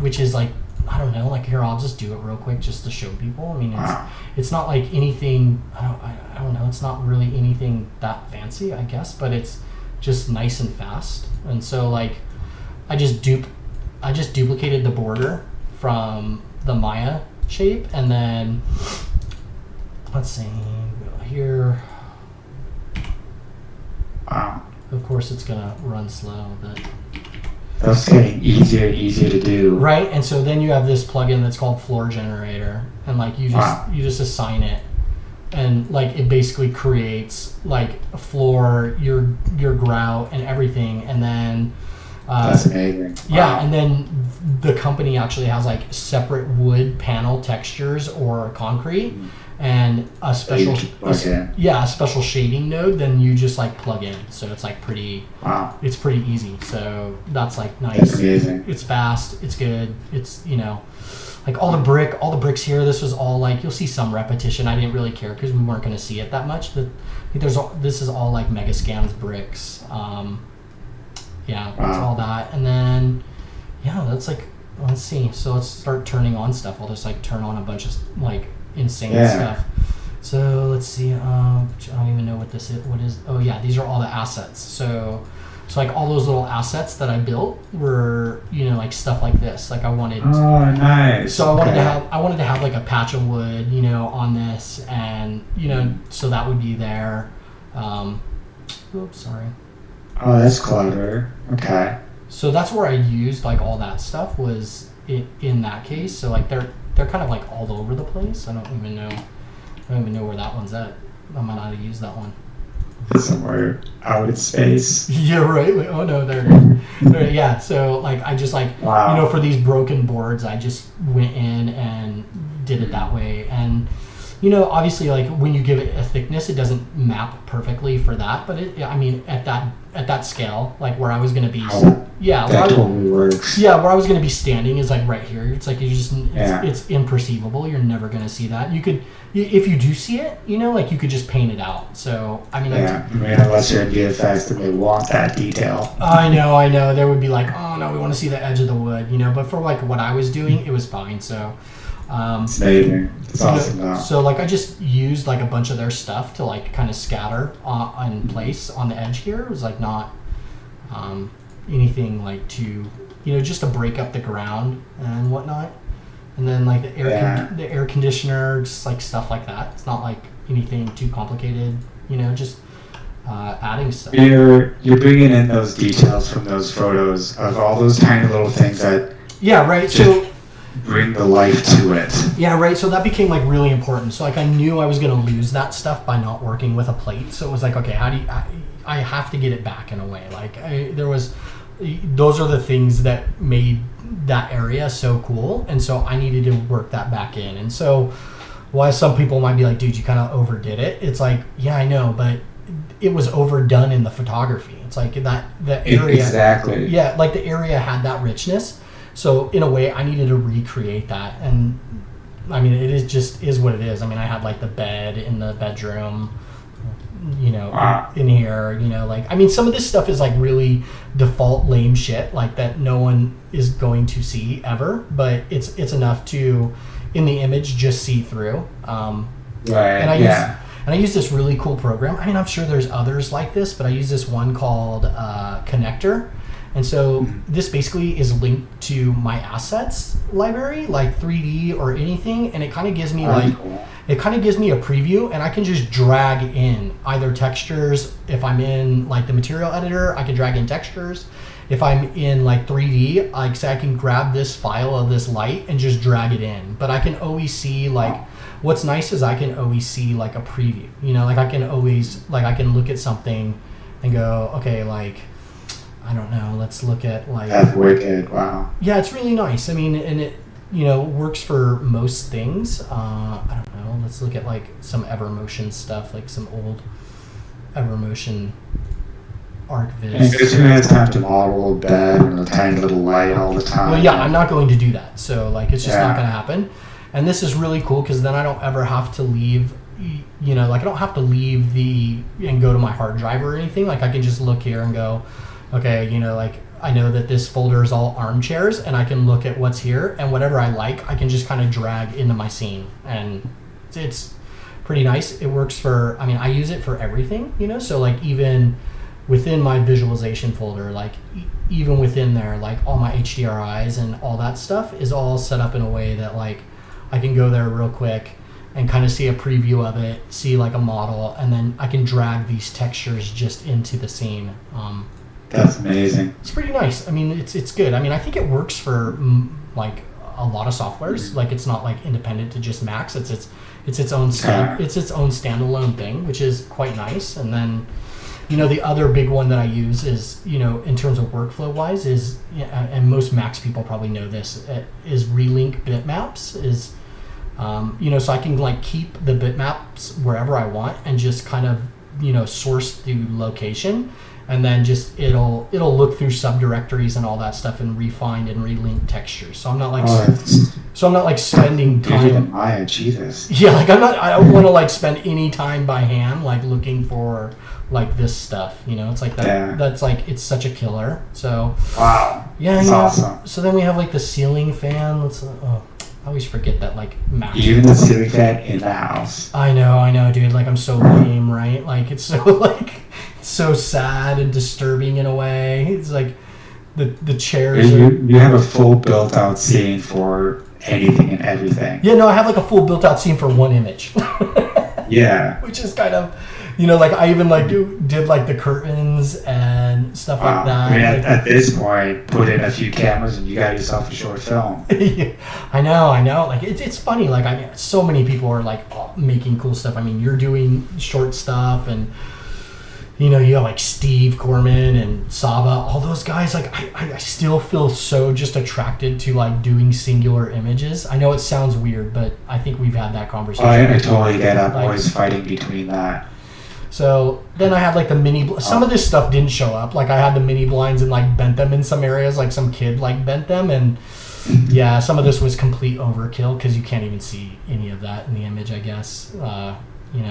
which is like, I don't know, like here, I'll just do it real quick just to show people. I mean, it's not like anything, I don't know, it's not really anything that fancy, I guess, but it's just nice and fast. And so like, I just duplicated the border from the Maya shape, and then, let's see, here. Of course it's gonna run slow, but. That's getting easier and easier to do. Right, and so then you have this plugin that's called Floor Generator, and like you just assign it and like it basically creates like a floor, your grout and everything, and then that's amazing. yeah, Wow. and then the company actually has like separate wood panel textures or concrete, and a special Plug in. yeah, a special shading node. Then you just like plug in, so it's like Wow. it's pretty easy. So that's like nice. That's amazing. It's fast. It's good. It's like all the bricks here. This was all like you'll see some repetition. I didn't really care because we weren't going to see it that much. This is all like Megascans bricks. Yeah, that's all that. And then, yeah, that's like, let's see. So let's start turning on stuff. I'll just like turn on a bunch of like insane stuff. So let's see. I don't even know what this is. What is? Oh yeah, these are all the assets. So like all those little assets that I built were like stuff like this. Like I wanted. Oh, nice. So I wanted to have like a patch of wood, on this, and so that would be there. Oops, sorry. Oh, that's clever. Okay. So that's where I used like all that stuff was in that case. So like they're kind of like all over the place. I don't even know where that one's at. I might not have used that one. Somewhere out in space. Yeah, right. Like, oh no, there. Yeah. So like I just like Wow. for these broken boards, I just went in and did it that way. And obviously like when you give it a thickness, it doesn't map perfectly for that. But at that scale, like where I was going to be, That totally works. yeah, where I was going to be standing is like right here. It's like it's imperceivable. You're never going to see that. You could, if you do see it, like you could just paint it out. So Unless you're in VFX, then they want that detail. I know. There would be like, oh no, we want to see the edge of the wood, But for like what I was doing, it was fine. So. It's amazing. It's awesome. So like I just used like a bunch of their stuff to like kind of scatter in place on the edge here. It was like not anything like to just to break up the ground and whatnot. And then like the air conditioner, just like stuff like that. It's not like anything too complicated. Just adding stuff. You're bringing in those details from those photos of all those tiny little things that. Yeah. Right. So. Bring the life to it. Yeah, right. So that became like really important. So like I knew I was going to lose that stuff by not working with a plate. So it was like, okay, how do I have to get it back in a way. Like those are the things that made that area so cool. And so I needed to work that back in. And so why some people might be like, dude, you kind of overdid it. It's like, yeah, I know, but it was overdone in the photography. It's like the area. Exactly. Yeah, like the area had that richness. So in a way, I needed to recreate that, and it is what it is. I had like the bed in the bedroom, in here, some of this stuff is like really default lame shit, like that no one is going to see ever, but it's enough to, in the image, just see through. Right. And I use this really cool program. I'm sure there's others like this, but I use this one called Connector. And so this basically is linked to my assets library, like 3D or anything, and it kind of gives me a preview, and I can just drag in either textures. If I'm in like the material editor, I can drag in textures. If I'm in like 3D, like say I can grab this file of this light and just drag it in. But I can always see like what's nice is I can always see like a preview. Like I can always I can look at something and go, okay, like I don't know, let's look at like... That's wicked, wow. Yeah, it's really nice. And it, works for most things. I don't know, let's look at like some Evermotion stuff, like some old Evermotion Arch-viz. And because you have time to model a bed and a tiny little light all the time. Well, yeah, I'm not going to do that. So like, it's just not going to happen. And this is really cool because then I don't ever have to leave... I don't have to leave and go to my hard drive or anything. Like I can just look here and go... Okay, I know that this folder is all armchairs, and I can look at what's here, and whatever I like, I can just kind of drag into my scene, and it's pretty nice. It works for, I use it for everything, so like even within my visualization folder, like even within there, like all my HDRIs and all that stuff is all set up in a way that like I can go there real quick and kind of see a preview of it, see like a model, and then I can drag these textures just into the scene. That's amazing. It's pretty nice. It's good. I think it works for like a lot of softwares. Like it's not like independent to just Max. It's its own standalone thing, which is quite nice. And then, the other big one that I use is, in terms of workflow wise is, and most Max people probably know this, is relink bitmaps is, so I can like keep the bitmaps wherever I want and just kind of, source through location, and then just it'll look through subdirectories and all that stuff and refine and relink textures. So I'm not like spending time. Yeah, like I don't want to like spend any time by hand like looking for like this stuff. It's like that. Yeah. That's like it's such a killer. So wow. Yeah, that's awesome. So then we have like the ceiling fan. I always forget that like Max. Even the ceiling fan in the house. I know, dude. Like I'm so lame, right? Like it's so sad and disturbing in a way. It's like the chairs. You have a full built-out scene for anything and everything. Yeah, no, I have like a full built-out scene for one image. Yeah. Which is kind of, like I even like did like the curtains and stuff like that. I mean, at this point, put in a few cameras and you got yourself a short film. Yeah, I know. Like it's funny. Like I mean, so many people are like making cool stuff. I mean, you're doing short stuff, and you have like Steve Gorman and Sava, all those guys. Like I still feel so just attracted to like doing singular images. I know it sounds weird, but I think we've had that conversation. I totally get it. I'm always fighting between that. So then I had like the mini. Some of this stuff didn't show up. Like I had the mini blinds and like bent them in some areas. Like some kid like bent them, and yeah, some of this was complete overkill because you can't even see any of that in the image, I guess.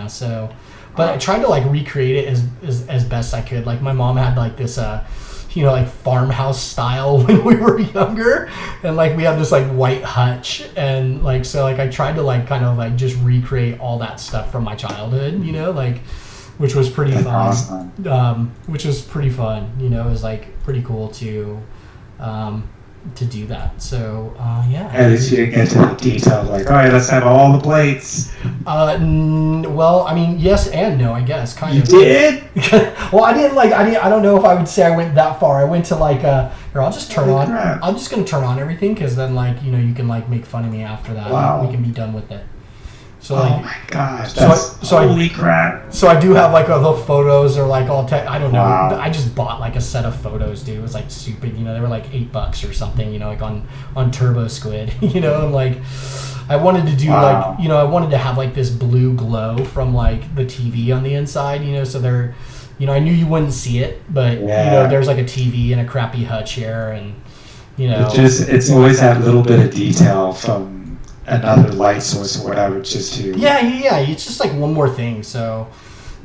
So. But I tried to like recreate it as best I could. Like my mom had like this, like farmhouse style when we were younger, and like we had this like white hutch, and like so like I tried to like kind of like just recreate all that stuff from my childhood, which was pretty fun. Awesome. Which was pretty fun. It was like pretty cool to do that. So yeah. At least you didn't get to the detail like, all right, let's have all the plates. Well, I mean, yes and no, I guess. Kind of. You did? Well, I don't know if I would say I went that far. I went to like here, I'm just going to turn on everything, because then like, you can like make fun of me after that. Wow. We can be done with it. So oh like, my gosh, holy crap. So I do have like the photos, or like I don't know. Wow. I just bought like a set of photos, dude. It was like stupid, they were like $8 or something, like on Turbo Squid, and like I wanted to do wow. like, I wanted to have like this blue glow from like the TV on the inside, so there, I knew you wouldn't see it, but yeah. There's like a TV and a crappy hutch here, and it's always that little bit of detail from another light source or whatever, just to yeah, it's just like one more thing. So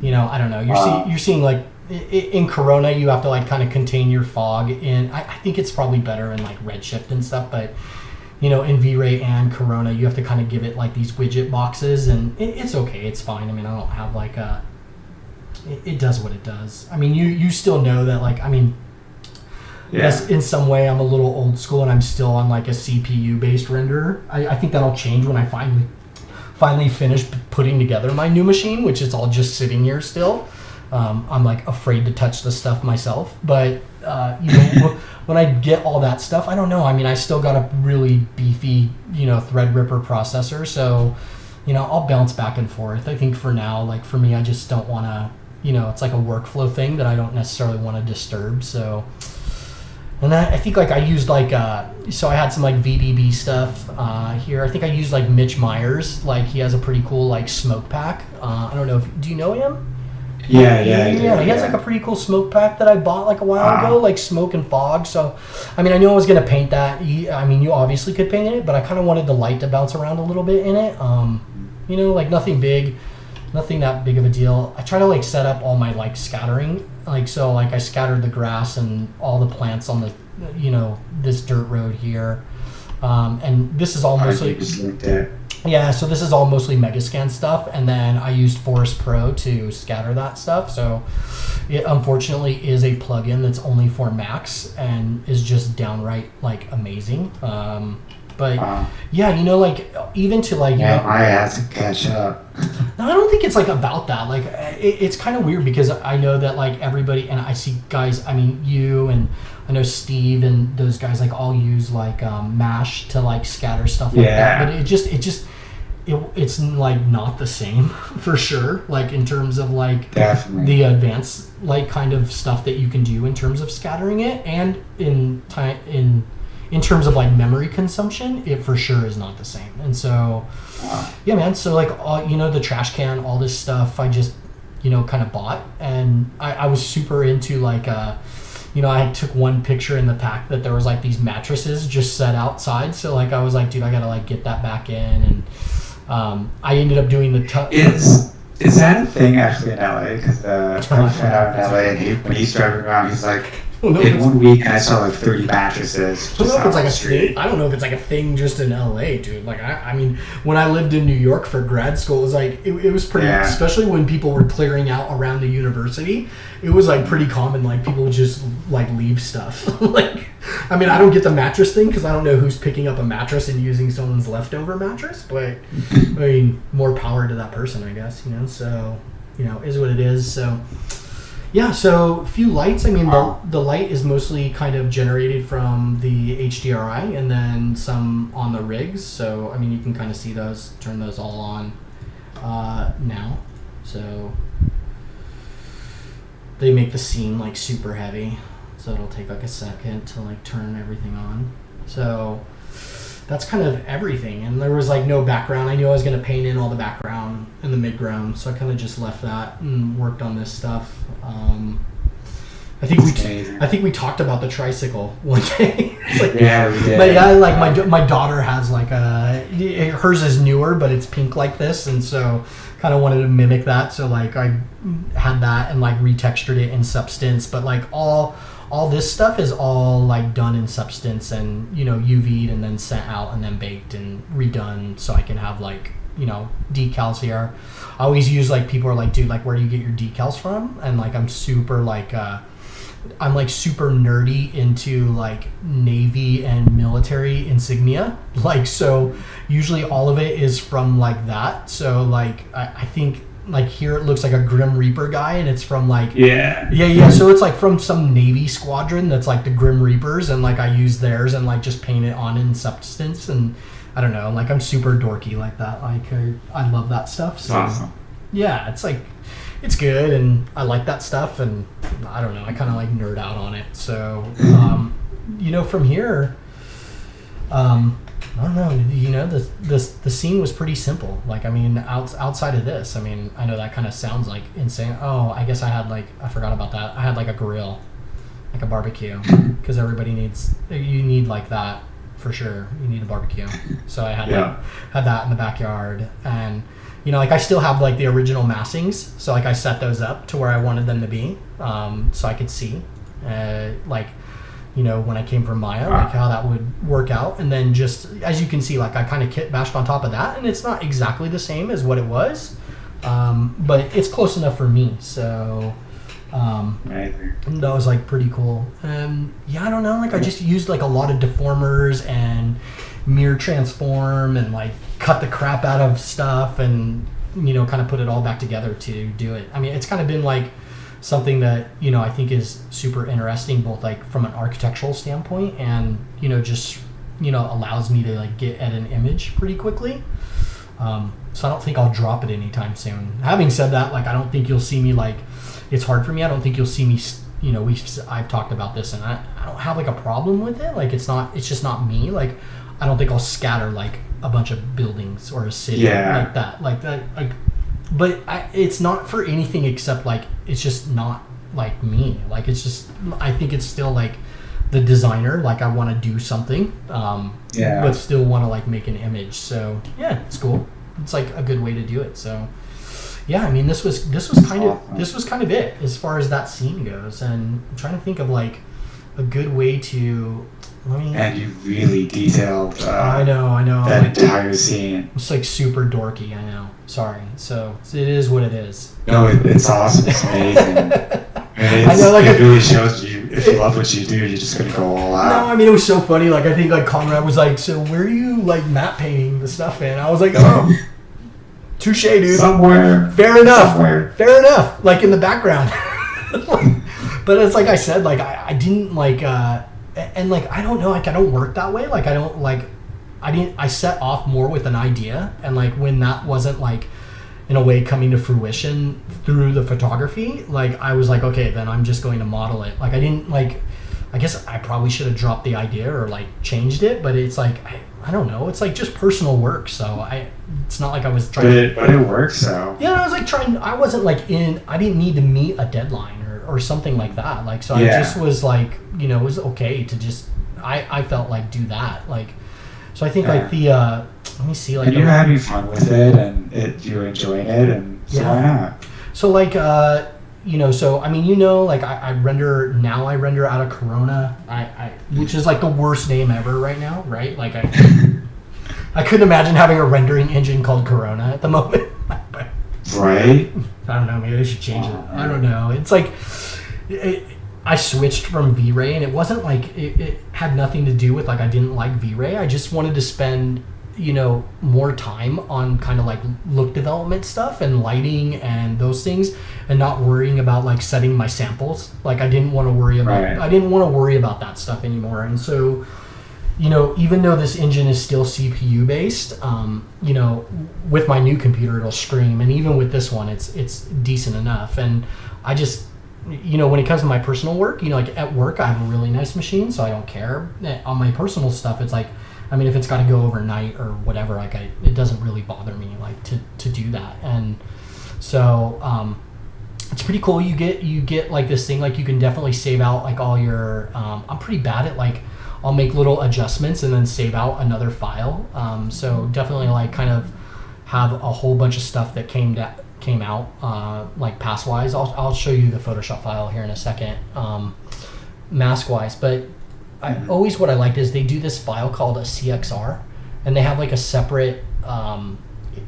I don't know, you're seeing like in Corona you have to like kind of contain your fog in. I think it's probably better in like Redshift and stuff, but in V-Ray and Corona you have to kind of give it like these widget boxes, and it's okay, it's fine. I mean, I don't have like it does what it does. I mean, you still know that, like, I mean, yeah. Yes, in some way I'm a little old school and I'm still on like a CPU based renderer. I think that'll change when I finally finish putting together my new machine, which is all just sitting here still. I'm like afraid to touch the stuff myself, but when I get all that stuff, I don't know. I mean, I still got a really beefy, Threadripper processor, so I'll bounce back and forth. I think for now, like for me, I just don't want to, it's like a workflow thing that I don't necessarily want to disturb. So. And I think like I used like so I had some like VDB stuff here. I think I used like Mitch Myers. Like he has a pretty cool like smoke pack. I don't know do you know him? Yeah. He has like a pretty cool smoke pack that I bought like a while ago, like smoke and fog. So I mean, I knew I was gonna paint that. I mean, you obviously could paint it, but I kind of wanted the light to bounce around a little bit in it. Like nothing that big of a deal. I try to like set up all my like scattering, like so like I scattered the grass and all the plants on the this dirt road here, and this is all mostly so this is all mostly Megascan stuff, and then I used Forest Pro to scatter that stuff. So it unfortunately is a plugin that's only for Macs and is just downright like amazing. But yeah, like even to like I have to catch up. No, I don't think it's like about that. Like it's kind of weird because I know that like everybody, and I see guys, I mean you and I know Steve and those guys like all use like mash to like scatter stuff like that, but it's like not the same for sure, like in terms of like Definitely. the advanced like kind of stuff that you can do in terms of scattering it, and in terms of like memory consumption, it for sure is not the same. And so yeah, man, so like all, you know, the trash can, all this stuff I just, you know, kind of bought, and I was super into like you know, I took one picture in the pack that there was like these mattresses just set outside, so like I was like, dude, I gotta like get that back in. And I ended up doing the is that a thing actually in LA? Because I have a friend out in LA, and when he's driving around, he's like, in 1 week I saw like 30 mattresses. I don't know if it's like a thing. I don't know if it's like a thing just in LA, dude. Like I mean, when I lived in New York for grad school, it was like it was pretty, especially when people were clearing out around the university. It was like pretty common. Like people would just like leave stuff. Like, I mean, I don't get the mattress thing because I don't know who's picking up a mattress and using someone's leftover mattress. But I mean, more power to that person, I guess. You know, so you know, is what it is. So. Yeah, so a few lights. I mean, the light is mostly kind of generated from the HDRI and then some on the rigs. So, I mean, you can kind of see those, turn those all on now. So, they make the scene like super heavy. So, it'll take like a second to like turn everything on. So, that's kind of everything. And there was like no background. I knew I was going to paint in all the background and the midground, so I kind of just left that and worked on this stuff. I think we talked about the tricycle one day. Like, yeah, we did. But yeah, like my daughter has like hers is newer, but it's pink like this, and so kind of wanted to mimic that. So like I had that and like retextured it in Substance, but like all this stuff is all like done in Substance and, you know, UV'd and then sent out and then baked and redone so I can have like, you know, decals here. I always use like, people are like, dude, like where do you get your decals from? And like I'm super nerdy into like Navy and military insignia. Like, so usually all of it is from like that. So like I think like here it looks like a Grim Reaper guy, and it's from like yeah. So it's like from some Navy squadron that's like the Grim Reapers, and like I use theirs and like just paint it on in Substance, and I don't know, like I'm super dorky like that. Like I love that stuff. So awesome. Yeah, it's like it's good, and I like that stuff, and I don't know, I kind of like nerd out on it. So you know, from here, I don't know, you know, the scene was pretty simple. Like, I mean, outside of this, I mean, I know that kind of sounds like insane. Oh, I guess I forgot about that. I had like a grill, like a barbecue, because everybody you need like that for sure. You need a barbecue. So I had that in the backyard, and you know, like I still have like the original massings. So like I set those up to where I wanted them to be, so I could see, like, you know, when I came from Maya, like how that would work out. And then just, as you can see, like I kind of kit bashed on top of that, and it's not exactly the same as what it was, but it's close enough for me. So that was like pretty cool. Yeah, I don't know, like I just used like a lot of deformers and mirror transform and like cut the crap out of stuff and, you know, kind of put it all back together to do it. I mean, it's kind of been like something that, you know, I think is super interesting, both like from an architectural standpoint and, you know, just, you know, allows me to like get at an image pretty quickly. So I don't think I'll drop it anytime soon. Having said that, like I don't think you'll see me, like, it's hard for me. I don't think you'll see me, you know, I've talked about this, and I don't have like a problem with it. Like it's just not me. Like I don't think I'll scatter like a bunch of buildings or a city like that. Like, but it's not for anything except like it's just not like me. Like it's just, I think it's still like the designer. Like I want to do something, but still want to like make an image. So yeah, it's cool. It's like a good way to do it. So yeah, I mean this was kind of it as far as that scene goes. And I'm trying to think of like a good way to. And you really detailed I know that like, entire scene. It's like super dorky, I know. Sorry. So it is what it is. No, it's awesome. It's amazing. I know, like, it really shows you, if you love what you do, you're just going to go all out. No, I mean, it was so funny. Like, I think, like, Conrad was like, so where are you, like, matte painting the stuff in? I was like, oh, Touche, dude. Somewhere. Fair enough. Somewhere. Fair enough. Like in the background. But it's like I said, like I didn't like, and like I don't know, like I don't work that way. Like I don't like, I set off more with an idea, and like when that wasn't like in a way coming to fruition through the photography, like I was like, okay, then I'm just going to model it. Like I didn't like, I guess I probably should have dropped the idea or like changed it, but it's like I don't know, it's like just personal work, so it's not like I was trying but it works, so. Yeah, I was like I wasn't like I didn't need to meet a deadline or something like that. Like, so I just was like, you know, it was okay to just, I felt like do that. Like, so I think like the, let me see, like. And you're having fun with it, and you're enjoying it, and so why not? So like, you know, so I mean, you know, like I render out of Corona, which is like the worst name ever right now, right? Like I couldn't imagine having a rendering engine called Corona at the moment. Right? I don't know, maybe I should change it. I don't know. It's like, I switched from V-Ray, and it wasn't like, it had nothing to do with like I didn't like V-Ray. I just wanted to spend, you know, more time on kind of like look development stuff and lighting and those things, and not worrying about like setting my samples. Like I didn't want to worry about that stuff anymore. And so, you know, even though this engine is still CPU based, you know, with my new computer it'll scream, and even with this one it's decent enough. And I just, you know, when it comes to my personal work, you know, like at work I have a really nice machine, so I don't care. On my personal stuff, it's like, I mean, if it's got to go overnight or whatever, like it doesn't really bother me like to do that. And so it's pretty cool. You get like this thing, like you can definitely save out like all your I'm pretty bad at like, I'll make little adjustments and then save out another file. So definitely like kind of have a whole bunch of stuff that came out like pass wise. I'll show you the Photoshop file here in a second, mask wise. But what I liked is they do this file called a CXR, and they have like a separate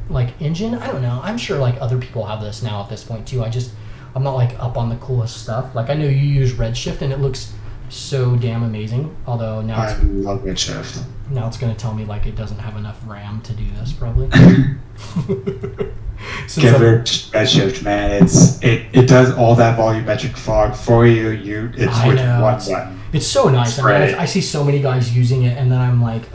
like engine. I don't know. I'm sure like other people have this now at this point too. I'm not like up on the coolest stuff. Like I know you use Redshift, and it looks so damn amazing. Although now I love Redshift. Now it's going to tell me like it doesn't have enough RAM to do this probably. Give Redshift, man. It does all that volumetric fog for you. It's with one button. It's so nice. I mean, I see so many guys using it, and then I'm like,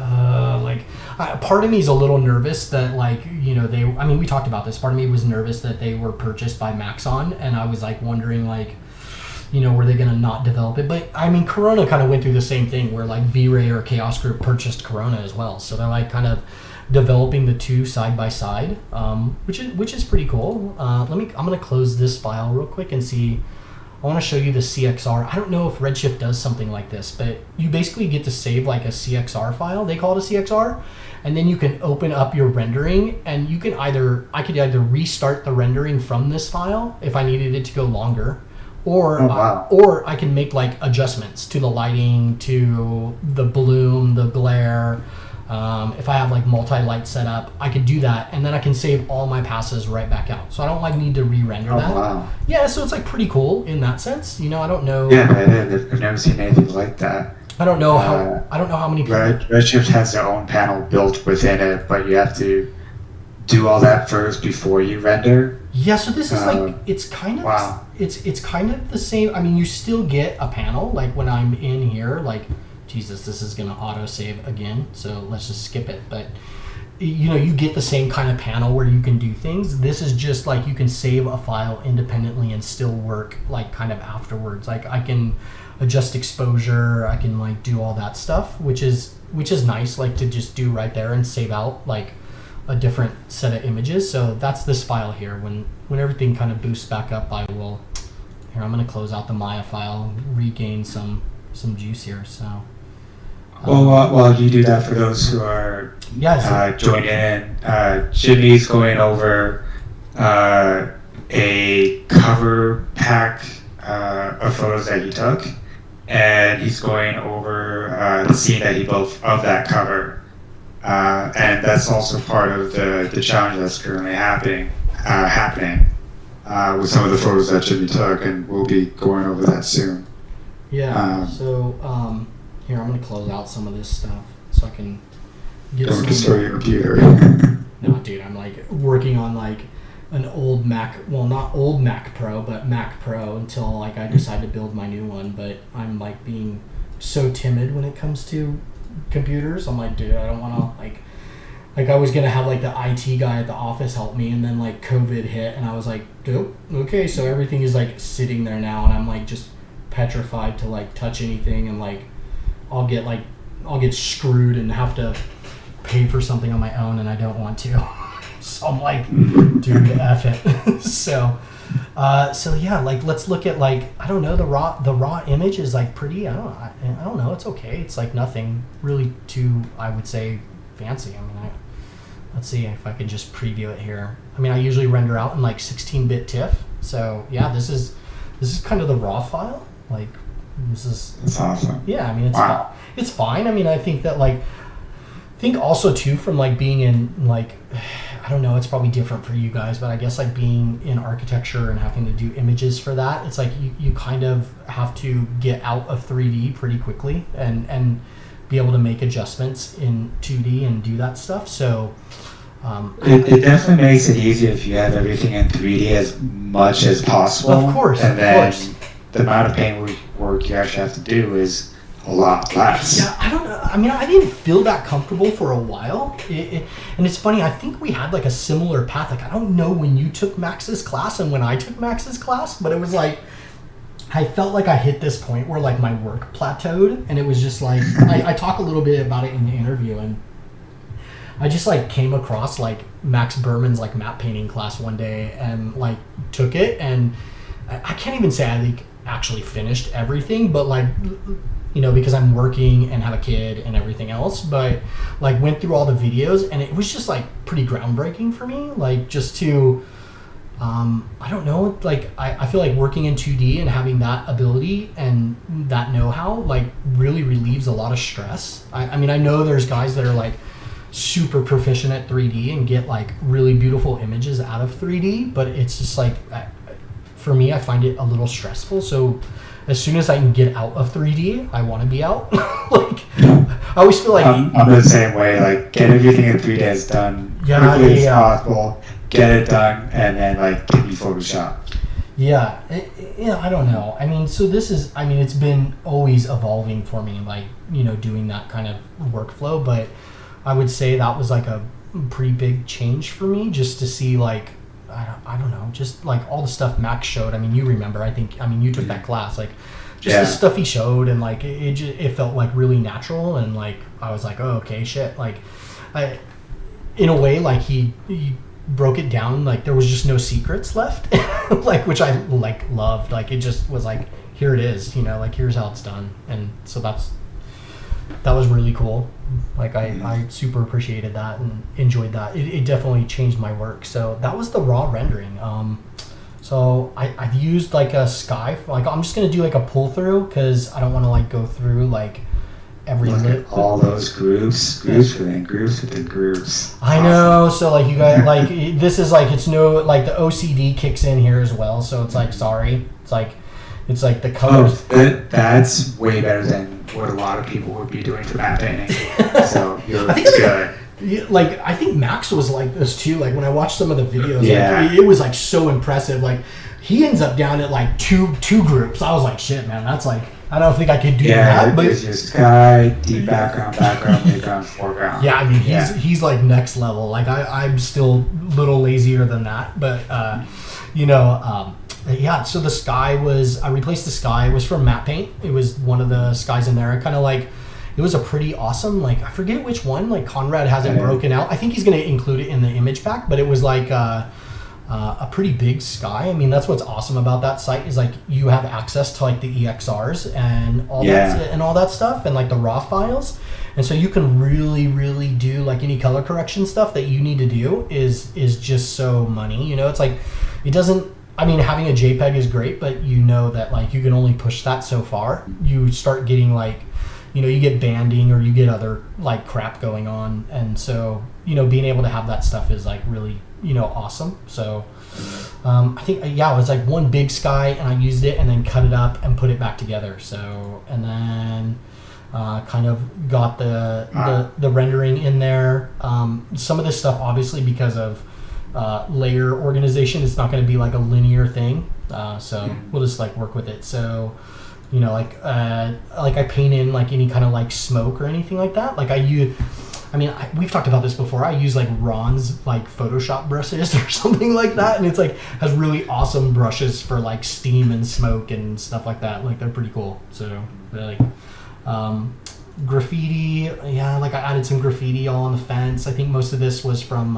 part of me is a little nervous that like, you know, we talked about this. Part of me was nervous that they were purchased by Maxon, and I was like wondering like, you know, were they going to not develop it? But I mean, Corona kind of went through the same thing where like V-Ray or Chaos Group purchased Corona as well. So they're like kind of developing the two side by side, which is pretty cool. I'm going to close this file real quick and see. I want to show you the CXR. I don't know if Redshift does something like this, but you basically get to save like a CXR file. They call it a CXR. And then you can open up your rendering, and you can I could either restart the rendering from this file if I needed it to go longer, or I can make like adjustments to the lighting, to the bloom, the glare. If I have like multi-light set up, I could do that, and then I can save all my passes right back out. So I don't like need to re-render that. Wow. Yeah, so it's like pretty cool in that sense. You know, I don't know. Yeah, I've never seen anything like that. I don't know how many people. Redshift has their own panel built within it, but you have to do all that first before you render. Yeah, so this is like, it's kind of wow. It's kind of the same. I mean, you still get a panel like when I'm in here, like, Jesus, this is gonna auto save again, so let's just skip it. But you know, you get the same kind of panel where you can do things. This is just like you can save a file independently and still work like kind of afterwards. Like I can adjust exposure, I can like do all that stuff, which is nice, like to just do right there and save out like a different set of images. So that's this file here. When everything kind of boosts back up, I'm gonna close out the Maya file, regain some juice here. So while you do that, for those who are joining in, Jimmy's going over a cover pack of photos that he took, and he's going over the scene that he built of that cover, and that's also part of the challenge that's currently happening with some of the photos that Jimmy took, and we'll be going over that soon. Yeah. Here, I'm going to close out some of this stuff so I can get Don't destroy your computer. No, dude, I'm like working on like an old Mac, well, not old Mac Pro, but Mac Pro until like I decide to build my new one. But I'm like being so timid when it comes to computers. I'm like, dude, I don't want to like I was gonna have like the IT guy at the office help me, and then like COVID hit, and I was like, dope, okay, so everything is like sitting there now, and I'm like just petrified to like touch anything, and like I'll get screwed and have to pay for something on my own, and I don't want to. So I'm like, dude, F it. So yeah, like let's look at like, I don't know, the raw image is like pretty, I don't know, it's okay. It's like nothing really too, I would say, fancy. I mean, let's see if I can just preview it here. I mean, I usually render out in like 16-bit TIFF. So yeah, this is kind of the raw file. Like That's awesome. Yeah, I mean, it's fine. I mean, I think that like, also too from like being in like, I don't know, it's probably different for you guys, but I guess like being in architecture and having to do images for that, it's like you kind of have to get out of 3D pretty quickly and be able to make adjustments in 2D and do that stuff. So it definitely makes it easier if you have everything in 3D as much as possible. Of course, and then the amount of paint work you actually have to do is a lot less. Yeah, I don't know. I mean, I didn't feel that comfortable for a while. And it's funny, I think we had like a similar path. Like, I don't know when you took Max's class and when I took Max's class, but it was like, I felt like I hit this point where like my work plateaued, and it was just like, I talk a little bit about it in the interview, and I just like came across like Max Berman's like matte painting class one day and like took it, and I can't even say I like actually finished everything, but like, you know, because I'm working and have a kid and everything else, but like went through all the videos, and it was just like pretty groundbreaking for me, like just to I don't know, like I feel like working in 2D and having that ability and that know-how like really relieves a lot of stress. I mean, I know there's guys that are like super proficient at 3D and get like really beautiful images out of 3D, but it's just like, for me, I find it a little stressful. So as soon as I can get out of 3D, I want to be out. Like, I always feel like I'm the same way. Like, get everything in 3D as done quickly as possible. Get it done, and then like give me Photoshop. Yeah, I don't know. I mean, so this is, I mean, it's been always evolving for me, like, you know, doing that kind of workflow. But I would say that was like a pretty big change for me, just to see like, I don't know, just like all the stuff Max showed. I mean, you remember, I mean, you took that class, like just the stuff he showed, and like it felt like really natural, and like I was like, oh, okay, shit. Like, in a way, like he broke it down, like there was just no secrets left, like, which I like loved. Like, it just was like, here it is, you know, like here's how it's done. And so that was really cool. Like I super appreciated that and enjoyed that. It definitely changed my work. So that was the raw rendering. So I've used like a sky, like I'm just gonna do like a pull through, because I don't want to like go through like every all those groups within groups. I know. So like you guys, like this is like, it's no, like the OCD kicks in here as well. So it's like, sorry, it's like the colors. That's way better than what a lot of people would be doing for matte painting. So you're good. Like I think Max was like this too. Like when I watched some of the videos, like, it was like so impressive. Like he ends up down at like two groups. I was like, shit, man, that's like, I don't think I could do that. But it's just sky, deep background, background, foreground. Yeah, I mean, he's like next level. Like I'm still a little lazier than that, but you know, yeah. So the sky was, I replaced the sky. It was from MattePaint. It was one of the skies in there. Kind of like, it was a pretty awesome, like I forget which one. Like Conrad hasn't broken out. I think he's gonna include it in the image pack, but it was like a pretty big sky. I mean, that's what's awesome about that site, is like you have access to like the EXRs and all that stuff, and like the raw files, and so you can really do like any color correction stuff that you need to do is just so money. You know, it's like, it doesn't, I mean, having a JPEG is great, but you know that like you can only push that so far. You start getting like, you know, you get banding or you get other like crap going on, and so, you know, being able to have that stuff is like really, you know, awesome. So I think it was like one big sky, and I used it and then cut it up and put it back together. So, and then kind of got the rendering in there. Some of this stuff, obviously, because of layer organization, it's not going to be like a linear thing. So we'll just like work with it. So, you know, like I paint in like any kind of like smoke or anything like that. Like we've talked about this before. I use like Ron's like Photoshop brushes or something like that, and it's like has really awesome brushes for like steam and smoke and stuff like that. Like they're pretty cool. So like graffiti, yeah, like I added some graffiti all on the fence. I think most of this was from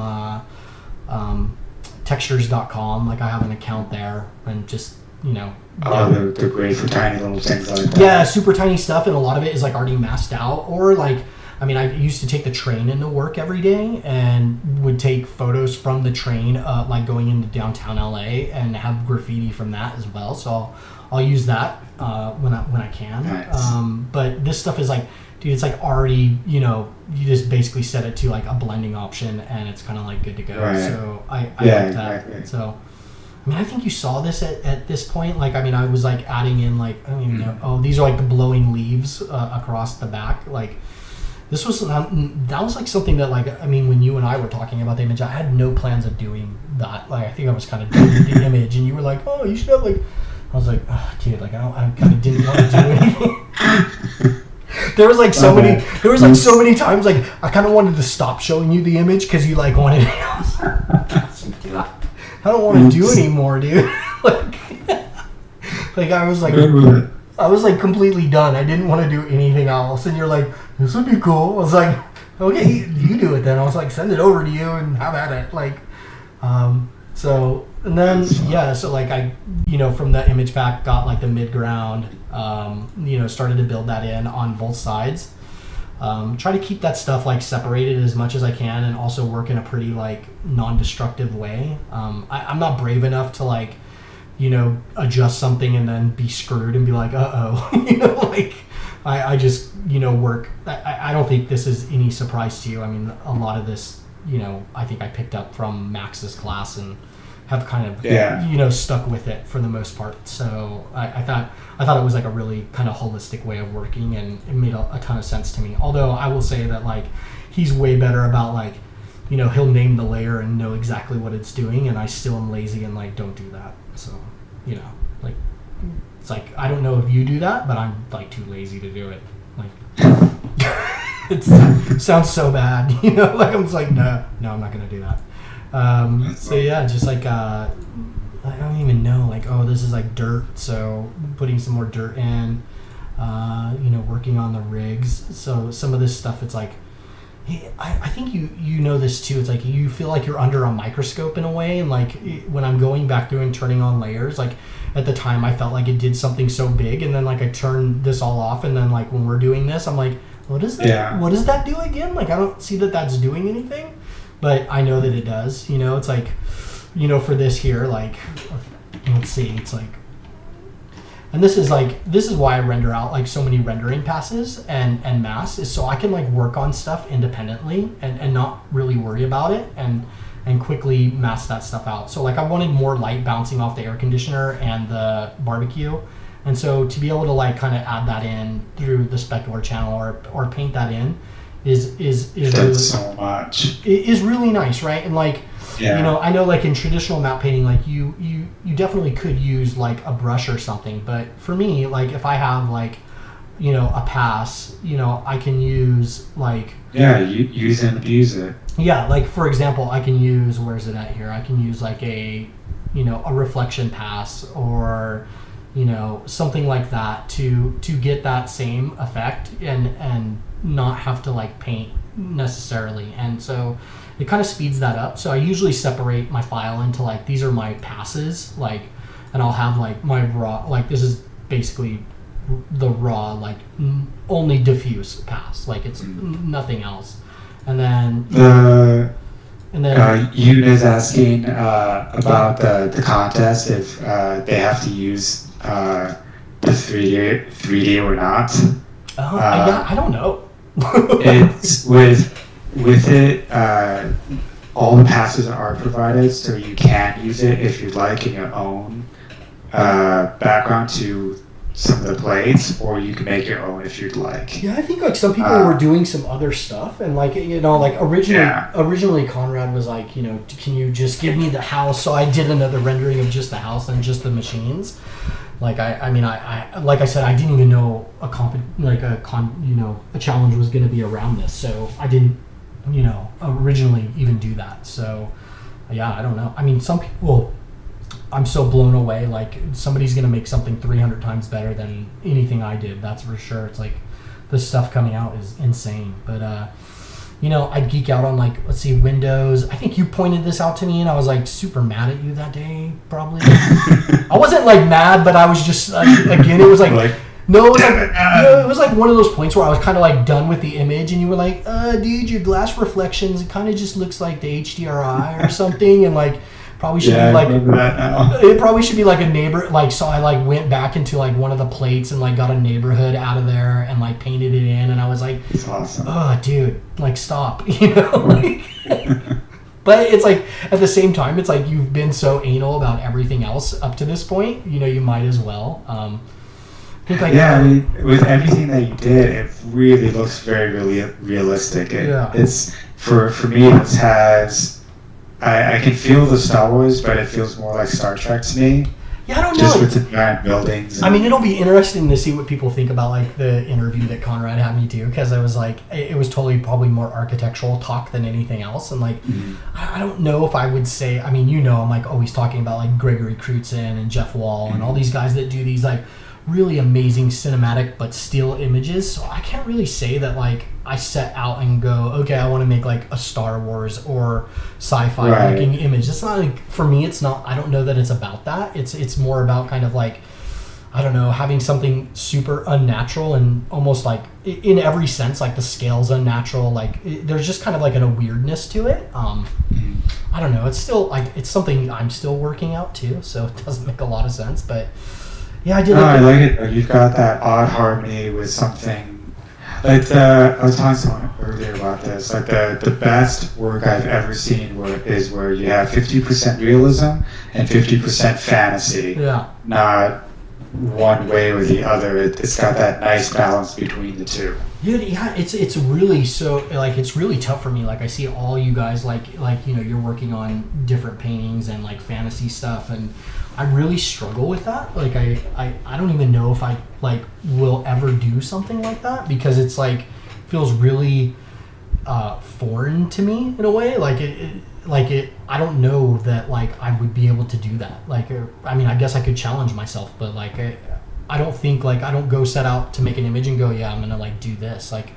textures.com. Like I have an account there and just, you know. They're great for tiny little things like that. Yeah, super tiny stuff, and a lot of it is like already masked out, or like, I mean, I used to take the train into work every day and would take photos from the train, like going into downtown LA, and have graffiti from that as well. So I'll use that when I can. Nice. But this stuff is like, dude, it's like already, you know, you just basically set it to like a blending option, and it's kind of like good to go. Right. So I like that. Exactly. So. I mean, I think you saw this at this point. Like, I mean, I was like adding in like, I don't even know. Oh, these are like the blowing leaves across the back. Like, this was that was like something that like, I mean, when you and I were talking about the image, I had no plans of doing that. Like, I think I was kind of doing the image, and you were like, oh, you should have like. I was like, oh, dude, like I kind of didn't want to do anything. There was like so many. There was like so many times like I kind of wanted to stop showing you the image because you like wanted. I don't want to do anymore, dude. like I was like completely done. I didn't want to do anything else, and you're like, this would be cool. I was like, okay, you do it then. I was like, send it over to you and have at it. Like, so and then yeah, so like I, you know, from the image pack got like the mid ground, you know, started to build that in on both sides. Try to keep that stuff like separated as much as I can, and also work in a pretty like non-destructive way. I'm not brave enough to like, you know, adjust something and then be screwed and be like, uh-oh, you know, like I just, you know, work. I don't think this is any surprise to you. I mean, a lot of this, you know, I think I picked up from Max's class and have kind of, you know, stuck with it for the most part. So I thought it was like a really kind of holistic way of working, and it made a ton of sense to me. Although I will say that like he's way better about like, you know, he'll name the layer and know exactly what it's doing, and I still am lazy and like don't do that. So, you know, like it's like I don't know if you do that, but I'm like too lazy to do it. Like it sounds so bad, you know, like I'm just like no, I'm not gonna do that. So yeah, just like I don't even know, like, oh, this is like dirt, so putting some more dirt in, you know, working on the rigs. So some of this stuff, it's like, hey, I think you know this too. It's like you feel like you're under a microscope in a way, and like when I'm going back through and turning on layers, like at the time I felt like it did something so big, and then like I turned this all off, and then like when we're doing this, I'm like, what is that? Yeah. What does that do again? Like I don't see that that's doing anything. But I know that it does, you know, it's like, you know, for this here, like, let's see, it's like, and this is why I render out like so many rendering passes and masks, is so I can like work on stuff independently and not really worry about it and quickly mask that stuff out. So like I wanted more light bouncing off the air conditioner and the barbecue. And so to be able to like kind of add that in through the specular channel or paint that in, is really, so much. It is really nice, right? And like, you know, I know like in traditional matte painting, like you definitely could use like a brush or something, but for me, like if I have like, you know, a pass, you know, I can use like you use and abuse it. Yeah, like for example, I can use, where's it at here? I can use like a, you know, a reflection pass or, you know, something like that to get that same effect and not have to like paint necessarily. And so it kind of speeds that up. So I usually separate my file into like, these are my passes, like, and I'll have like my raw, like this is basically the raw, like only diffuse pass, like it's nothing else. And then Yoon is asking about the contest, if they have to use the 3D or not. Yeah, I don't know. It's with it, all the passes are provided, so you can use it if you'd like in your own background to some of the plates, or you can make your own if you'd like. Yeah, I think like some people were doing some other stuff, and like like originally Conrad was like, can you just give me the house? So I did another rendering of just the house and just the machines. Like I like I said, I didn't even know a challenge was going to be around this, so I didn't originally even do that. So yeah, I don't know. I mean, some people, I'm so blown away. Like somebody's going to make something 300 times better than anything I did. That's for sure. It's like the stuff coming out is insane. But I'd geek out on like, let's see, Windows. I think you pointed this out to me, and I was like super mad at you that day. Probably. I wasn't like mad, but I was just again. It was like. No, it was it was like one of those points where I was kind of like done with the image, and you were like, dude, your glass reflections, it kind of just looks like the HDRI or something, and like probably should be like, it probably should be like a neighbor, like, so I like went back into like one of the plates and like got a neighborhood out of there and like painted it in, and I was like, it's awesome. Oh, dude, like stop, like. But it's like, at the same time, it's like you've been so anal about everything else up to this point, you might as well. I mean, with everything that you did, it really looks very, really realistic. It's for me. It has. I can feel the Star Wars, but it feels more like Star Trek to me. Yeah, I don't know. Just with the giant buildings. I mean, it'll be interesting to see what people think about like the interview that Conrad had me do, because I was like, it was totally probably more architectural talk than anything else, and like, I don't know if I would say. I mean, I'm like always talking about like Gregory Crutzen and Jeff Wall and all these guys that do these like really amazing cinematic but still images. So I can't really say that like I set out and go, okay, I want to make like a Star Wars or sci-fi looking image. It's not like, for me, it's not, I don't know that it's about that. It's more about kind of like, I don't know, having something super unnatural and almost like in every sense, like the scale's unnatural. Like there's just kind of like a weirdness to it. I don't know. It's still like, it's something I'm still working out too. So it doesn't make a lot of sense, but yeah, I did. I like it. You've got that odd harmony with something. Like I was talking to someone earlier about this. Like the best work I've ever seen is where you have 50% realism and 50% fantasy. Yeah. Not one way or the other. It's got that nice balance between the two. Dude, yeah, it's really so like it's really tough for me. Like I see all you guys like you're working on different paintings and like fantasy stuff, and I really struggle with that. Like I don't even know if I like will ever do something like that, because it's like feels really foreign to me in a way. Like it I don't know that like I would be able to do that. Like I mean, I guess I could challenge myself, but like I don't think like I don't go set out to make an image and go, yeah, I'm gonna like do this, like,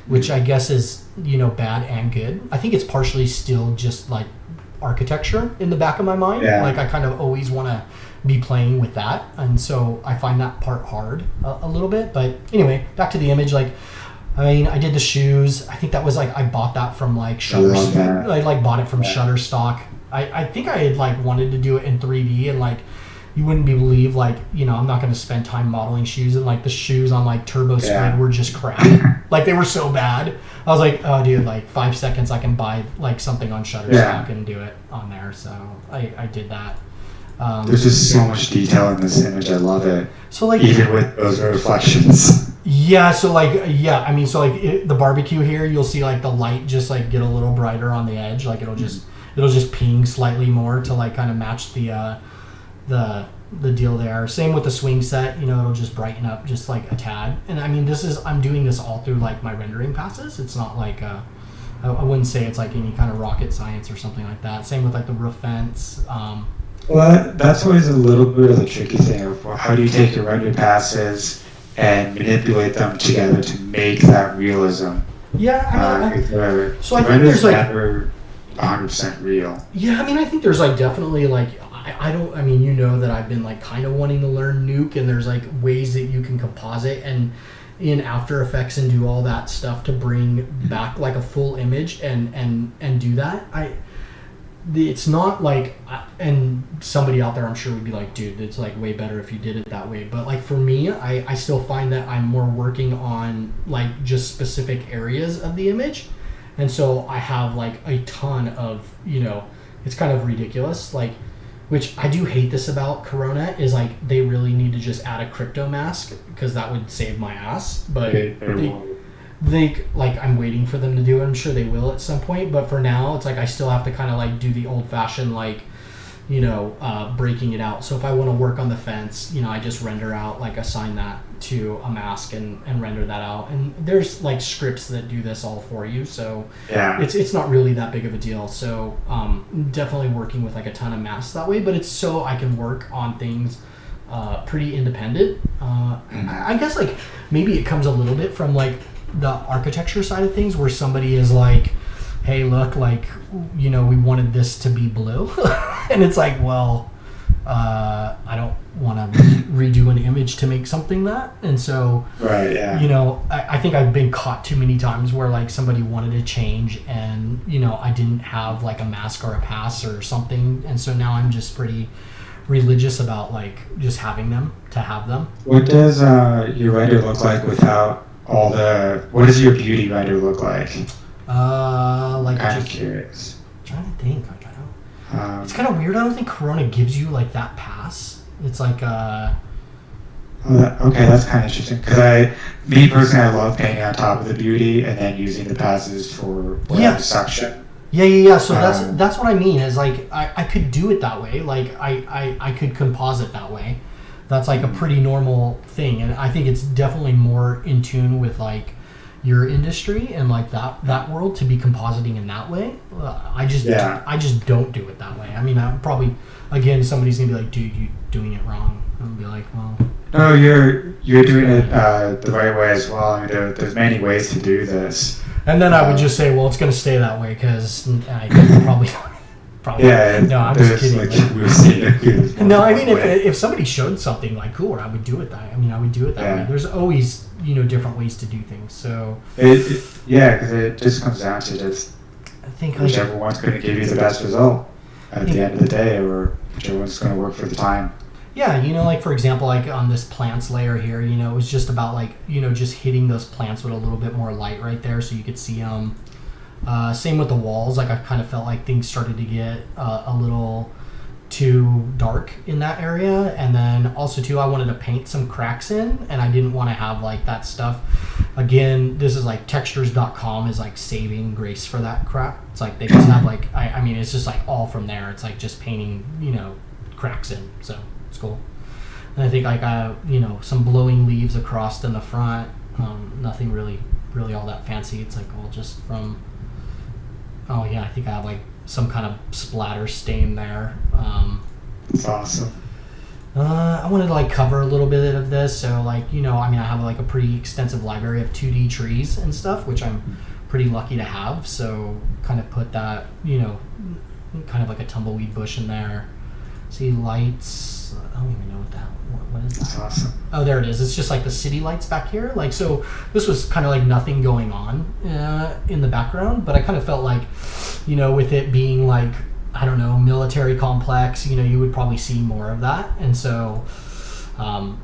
which I guess is bad and good. I think it's partially still just like architecture in the back of my mind. Like I kind of always want to be playing with that, and so I find that part hard a little bit. But anyway, back to the image. Like I mean, I did the shoes. I think that was like I bought that from like Shutterstock. I like bought it from Shutterstock. I think I had like wanted to do it in 3D, and like you wouldn't believe, like, I'm not going to spend time modeling shoes, and like the shoes on like Turbo Squid were just crap. Like they were so bad. I was like, oh dude, like 5 seconds I can buy like something on Shutterstock and do it on there. So I did that. There's just so much detail in this image. I love it. So like even with those reflections. Yeah. So like I mean, so like the barbecue here, you'll see like the light just like get a little brighter on the edge. Like it'll just ping slightly more to like kind of match the deal there. Same with the swing set, it'll just brighten up just like a tad. And I mean, I'm doing this all through like my rendering passes. It's not like I wouldn't say it's like any kind of rocket science or something like that. Same with like the roof vents. Well, that's always a little bit of the tricky thing of how do you take your render passes and manipulate them together to make that realism. Yeah, I mean, so I think there's like never 100% real. Yeah, I mean, I think there's like definitely like I mean, that I've been like kind of wanting to learn Nuke, and there's like ways that you can composite and in After Effects and do all that stuff to bring back like a full image and do that. It's not like, and somebody out there I'm sure would be like, dude, it's like way better if you did it that way. But like for me, I still find that I'm more working on like just specific areas of the image. And so I have like a ton of, it's kind of ridiculous. Like which I do hate this about Corona, is like they really need to just add a crypto mask because that would save my ass. But they like I'm waiting for them to do it. I'm sure they will at some point. But for now, it's like I still have to kind of like do the old fashioned like, you know, breaking it out. So if I want to work on the fence, you know, I just render out, like assign that to a mask and render that out. And there's like scripts that do this all for you. So Yeah. it's not really that big of a deal. So definitely working with like a ton of masks that way, but it's so I can work on things pretty independent. I guess like maybe it comes a little bit from like the architecture side of things where somebody is like, hey, look, like, you know, we wanted this to be blue. And it's like, well, I don't want to redo an image to make something that. And so, Right, yeah. you know, I think I've been caught too many times where like somebody wanted to change and, you know, I didn't have like a mask or a pass or something. And so now I'm just pretty religious about like just having them to have them. What does your render look like without all the... What does your beauty render look like? Like I'm just curious. trying to think. Like I don't. It's Um, kind of weird. I don't think Corona gives you like that pass. It's like Okay, that's kind of interesting. Because me personally, I love painting on top of the beauty and then using the passes for Yeah. suction. yeah. So Um, that's what I mean. Is like I could do it that way. Like I could composite that way. That's like a pretty normal thing, and I think it's definitely more in tune with like your industry and like that world to be compositing in that way. I just don't do it that way. I mean, I'm probably again somebody's gonna be like, dude, you doing it wrong. I'm gonna be like, well. No, you're doing it the right way as well. I mean, there's many ways to do this. And then I would just say, well, it's gonna stay that way because I probably. Yeah, No, I'm just kidding. Like, we've seen it. No, I mean, if somebody showed something like cool, I would do it that. I mean, I would do it that way. There's always, you know, different ways to do things. So because it just comes down to just I think like, whichever one's going to give you the best result at the end of the day, or whichever one's going to work for the time. yeah, you know, like for example, like on this plants layer here, you know, it was just about like, you know, just hitting those plants with a little bit more light right there, so you could see them. Same with the walls. Like I kind of felt like things started to get a little too dark in that area, and then also too I wanted to paint some cracks in, and I didn't want to have like that stuff. Again, this is like textures.com is like saving grace for that crap. It's like they just have like I mean it's just like all from there. It's like just painting, you know, cracks in, so it's cool. And I think like you know, some blowing leaves across in the front. Nothing really all that fancy. It's like all just from. Oh yeah, I think I have like some kind of splatter stain there. It's awesome. I wanted to like cover a little bit of this, so like, you know, I mean, I have like a pretty extensive library of 2D trees and stuff, which I'm pretty lucky to have. So kind of put that, you know, kind of like a tumbleweed bush in there. See lights. I don't even know what that. What is that? That's awesome. Oh, there it is. It's just like the city lights back here. Like, so this was kind of like nothing going on in the background, but I kind of felt like, you know, with it being like, I don't know, military complex, you know, you would probably see more of that. And so,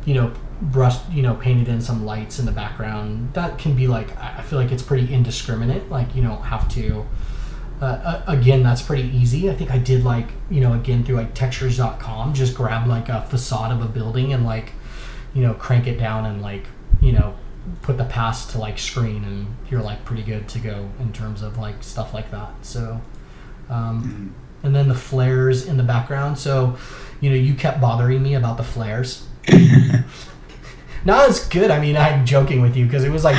you know, painted in some lights in the background. That can be like, I feel like it's pretty indiscriminate. Like, you don't have to, again, that's pretty easy. I think I did like, you know, again, through like textures.com, just grab like a facade of a building and like, you know, crank it down and like, you know, put the pass to like screen, and you're like pretty good to go in terms of like stuff like that. So, and then the flares in the background. So, you know, you kept bothering me about the flares. No, it's good. I mean, I'm joking with you because it was like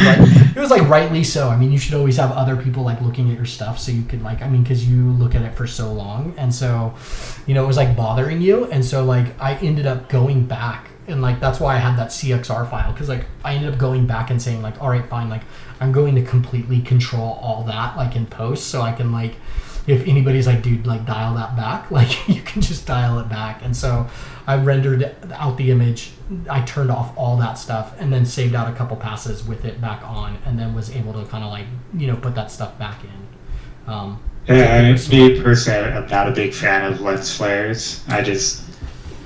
rightly so. I mean, you should always have other people like looking at your stuff so you could like, I mean, because you look at it for so long, and so, you know, it was like bothering you, and so like I ended up going back, and like that's why I had that CXR file, because like I ended up going back and saying like, all right, fine, like I'm going to completely control all that like in post, so I can like, if anybody's like, dude, like dial that back, like you can just dial it back. And so I rendered out the image, I turned off all that stuff, and then saved out a couple passes with it back on, and then was able to kind of like, you know, put that stuff back in. Yeah, I mean, me personally, I'm not a big fan of lens flares.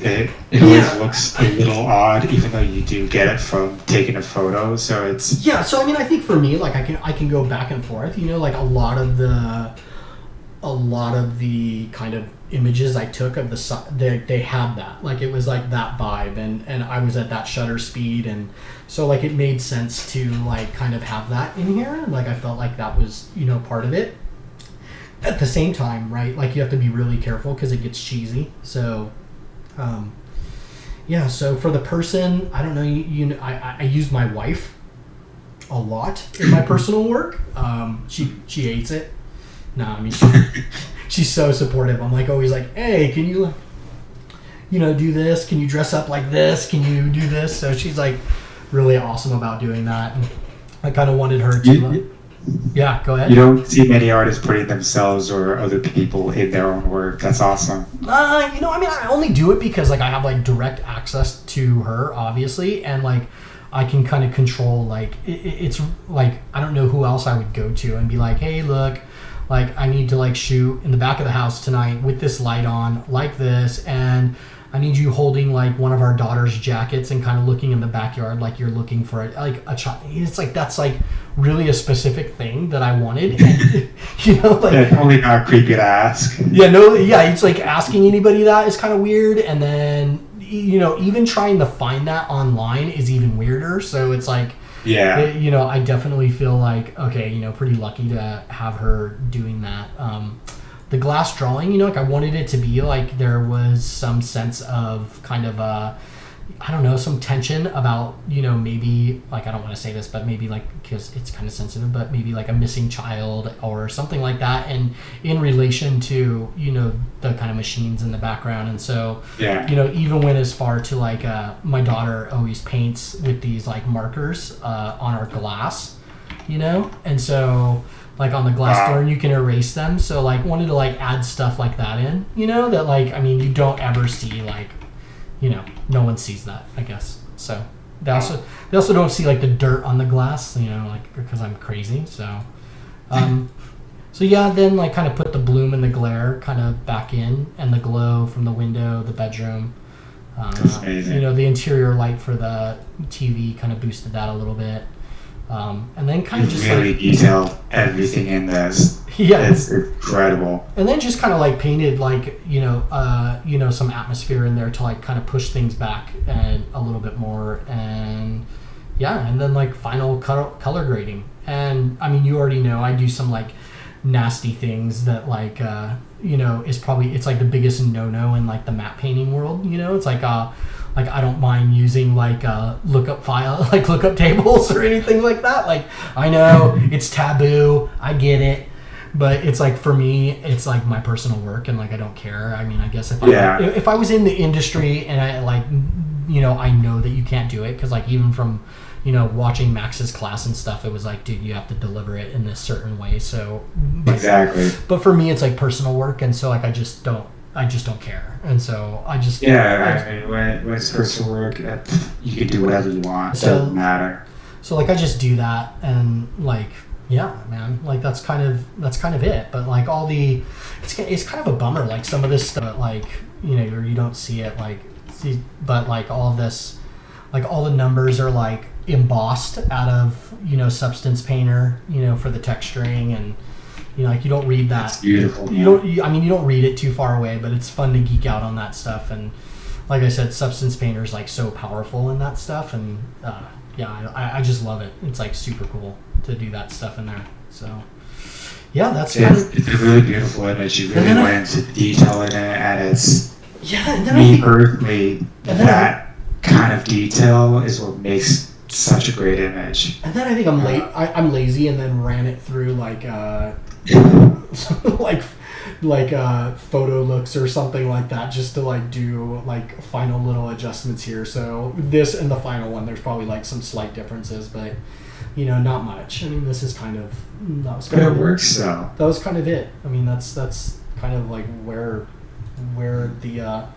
It always looks a little odd, even though you do get it from taking a photo. So it's yeah. So I mean, I think for me, like I can go back and forth. You know, like a lot of a lot of the kind of images I took of they had that, like it was like that vibe, and I was at that shutter speed, and so like it made sense to like kind of have that in here. Like I felt like that was, you know, part of it. At the same time, right, like you have to be really careful because it gets cheesy. So yeah, so for the person, I don't know, I use my wife a lot in my personal work. She hates it. No, I mean, she's so supportive. I'm like always like, hey, can you, like, you know, do this? Can you dress up like this? Can you do this? So she's like really awesome about doing that. And I kind of wanted her to. Yeah, go ahead. You don't see many artists putting themselves or other people in their own work. That's awesome. You know, I mean, I only do it because like I have like direct access to her, obviously, and like I can kind of control like it's like I don't know who else I would go to and be like, hey, look, like I need to like shoot in the back of the house tonight with this light on like this, and I need you holding like one of our daughter's jackets and kind of looking in the backyard like you're looking for like a child. It's like that's like really a specific thing that I wanted. And, you know, like yeah, totally not creepy to ask. Yeah, no, yeah, it's like asking anybody that is kind of weird, and then you know, even trying to find that online is even weirder. So it's like, yeah, you know, I definitely feel like okay, you know, pretty lucky to have her doing that. The glass drawing, you know, like I wanted it to be like there was some sense of kind of I don't know, some tension about, you know, maybe like I don't want to say this, but maybe like because it's kind of sensitive, but maybe like a missing child or something like that, and in relation to, you know, the kind of machines in the background. And so yeah, you know, even went as far to like my daughter always paints with these like markers on our glass, you know, and so like on the glass door, and you can erase them. So like wanted to like add stuff like that in, you know, that like, I mean, you don't ever see like, you know, no one sees that, I guess. So they also don't see like the dirt on the glass, you know, like because I'm crazy. So so yeah, then like kind of put the bloom and the glare kind of back in, and the glow from the window, the bedroom. That's amazing. You know, the interior light for the TV kind of boosted that a little bit. And then kind of just really like, detail everything in this. Yeah, It's incredible. and then just kind of like painted like you know some atmosphere in there to like kind of push things back and a little bit more, and yeah, and then like final color grading. And I mean, you already know I do some like nasty things that like you know is probably, it's like the biggest no-no in like the matte painting world. You know, it's like I don't mind using like lookup file, like lookup tables or anything like that. Like I know it's taboo, I get it, but it's like for me, it's like my personal work, and like I don't care. I mean, I guess if I was in the industry and I like, you know, I know that you can't do it because like even from, you know, watching Max's class and stuff, it was like, dude, you have to deliver it in this certain way. So Exactly. But for me, it's like personal work, and so like I just don't care, and so I just I mean, when it's personal work, you can do whatever you want. It doesn't matter. So like I just do that, and like yeah, man, like that's kind of it. But like all the, it's kind of a bummer. Like some of this stuff, like you know, you don't see it like, but like all of this, like all the numbers are like embossed out of, you know, Substance Painter, you know, for the texturing, and you know, like you don't read that. It's beautiful. You don't read it too far away, but it's fun to geek out on that stuff. And like I said, Substance Painter is like so powerful in that stuff, and yeah, I just love it. It's like super cool to do that stuff in there. So yeah, that's it's a really beautiful image. You really went into detail in it, and it's and then me personally, that kind of detail is what makes such a great image. And then I think I'm lazy, and then ran it through like like photo looks or something like that, just to like do like final little adjustments here. So this and the final one, there's probably like some slight differences, but you know, not much. I mean, this is kind of, it works though. That was kind of it. I mean, that's kind of like where the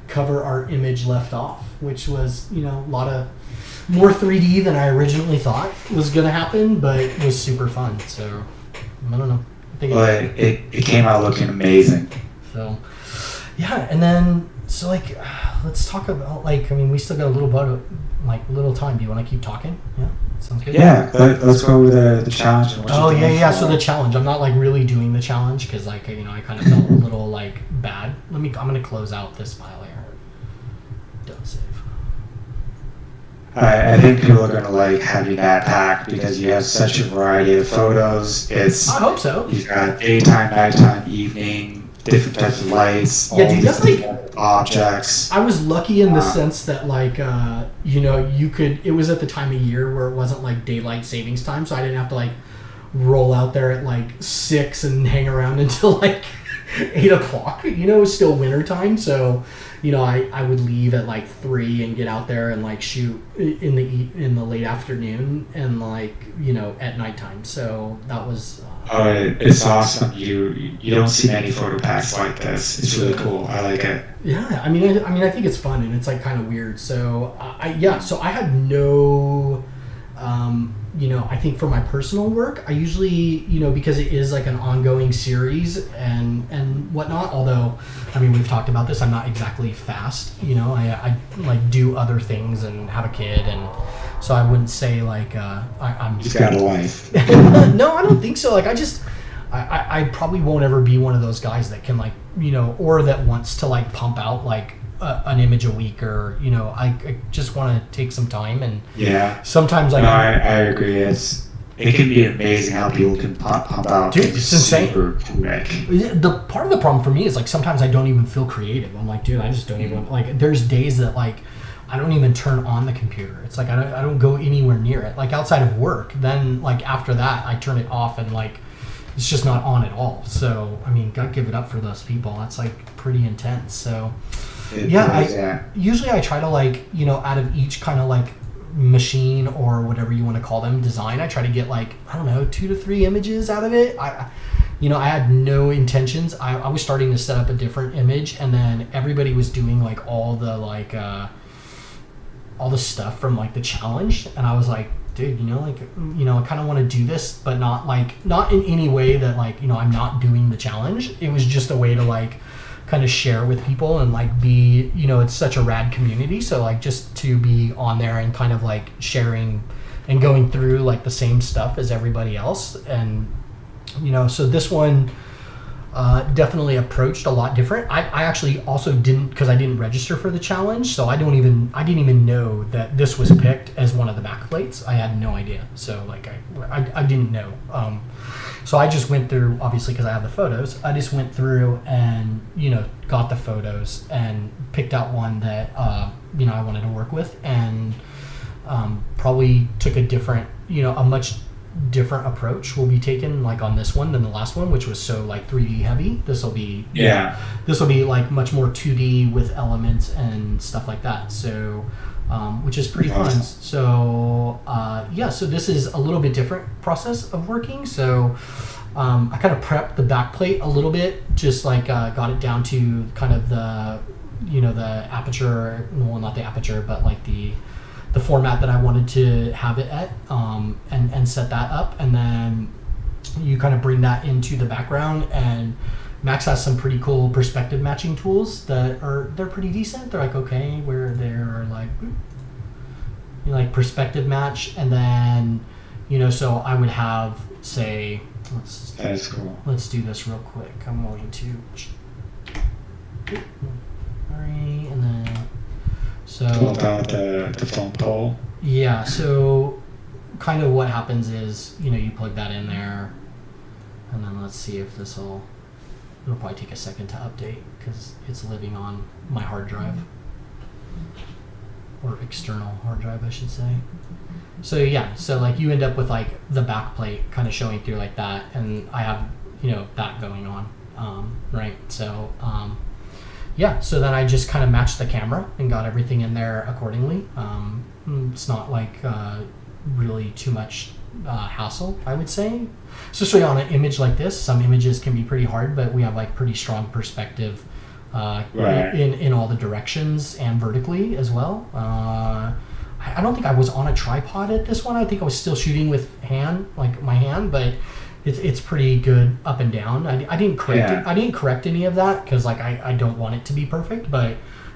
cover art image left off, which was, you know, a lot of more 3D than I originally thought was gonna happen, but it was super fun. So I don't know. I think it came out looking amazing. So yeah, and then So like, let's talk about like. I mean, we still got a little bit of little time. Do you want to keep talking? Yeah, sounds good. Yeah, let's go with the challenge. And what Oh you're yeah, doing yeah. for- So the challenge. I'm not like really doing the challenge because like I kind of felt a little like bad. I'm gonna close out this file here. Don't save. I think people are gonna like having that pack because you have such a variety of photos. I hope so. You've got daytime, nighttime, evening, different types of lights, Yeah, all dude, these that's like- different objects. I was lucky in the sense that like you could. It was at the time of year where it wasn't like daylight savings time, so I didn't have to like roll out there at like 6 and hang around until like 8 o'clock. It was still winter time, so I would leave at like 3 and get out there and like shoot in the late afternoon and like at nighttime. So that was. It's awesome. You don't see many photo packs like this. It's really cool. I like it. Yeah, I mean, I think it's fun and it's like kind of weird. So so I had no, I think for my personal work, I usually, because it is like an ongoing series and whatnot. Although, I mean, we've talked about this. I'm not exactly fast. I like do other things and have a kid, and so I wouldn't say like I'm. You've got a life. No, I don't think so. Like I probably won't ever be one of those guys that can like or that wants to like pump out like an image a week or I just want to take some time and Yeah. sometimes like No, I agree. It can be amazing how people can pump out. Dude, it's insane. Super quick. the part of the problem for me is like sometimes I don't even feel creative. I'm like, dude, I just don't even like. There's days that like I don't even turn on the computer. It's like I don't go anywhere near it. Like outside of work, then like after that I turn it off and like it's just not on at all. So I mean, gotta give it up for those people. That's like pretty intense. So usually I try to like out of each kind of like machine or whatever you want to call them design, I try to get like 2 to 3 images out of it. I had no intentions. I was starting to set up a different image, and then everybody was doing like all the like all the stuff from like the challenge, and I was like, dude, I kind of want to do this, but not in any way that like I'm not doing the challenge. It was just a way to like kind of share with people and like be it's such a rad community, so like just to be on there and kind of like sharing and going through like the same stuff as everybody else. And so this one definitely approached a lot different. I actually also didn't, because I didn't register for the challenge, so I didn't even know that this was picked as one of the backplates. I had no idea, so like I didn't know. So I just went through, obviously because I have the photos, I just went through and got the photos and picked out one that I wanted to work with, and probably took a much different approach will be taken like on this one than the last one, which was so like 3D heavy. This will be like much more 2D with elements and stuff like that. So which is pretty fun. So so this is a little bit different process of working. So I kind of prepped the backplate a little bit, just like got it down to kind of the the aperture, well, not the aperture, but like the format that I wanted to have it at, and set that up, and then you kind of bring that into the background. And Max has some pretty cool perspective matching tools they're pretty decent. They're like okay, where they're like perspective match, and then so I would have say That is cool. Let's do this real quick. I'm going to and then Pull out the phone pole. Yeah, so kind of what happens is, you plug that in there, and then let's see if it'll probably take a second to update because it's living on my hard drive, or external hard drive, I should say. So yeah, so like you end up with like the back plate kind of showing through like that, and I have, that going on, right? So, so then I just kind of matched the camera and got everything in there accordingly. It's not like really too much hassle, I would say. Especially on an image like this, some images can be pretty hard, but we have like pretty strong perspective in all the directions and vertically as well. I don't think I was on a tripod at this one. I think I was still shooting with my hand, but it's pretty good up and down. I didn't correct Yeah. it. I didn't correct any of that because like I don't want it to be perfect, but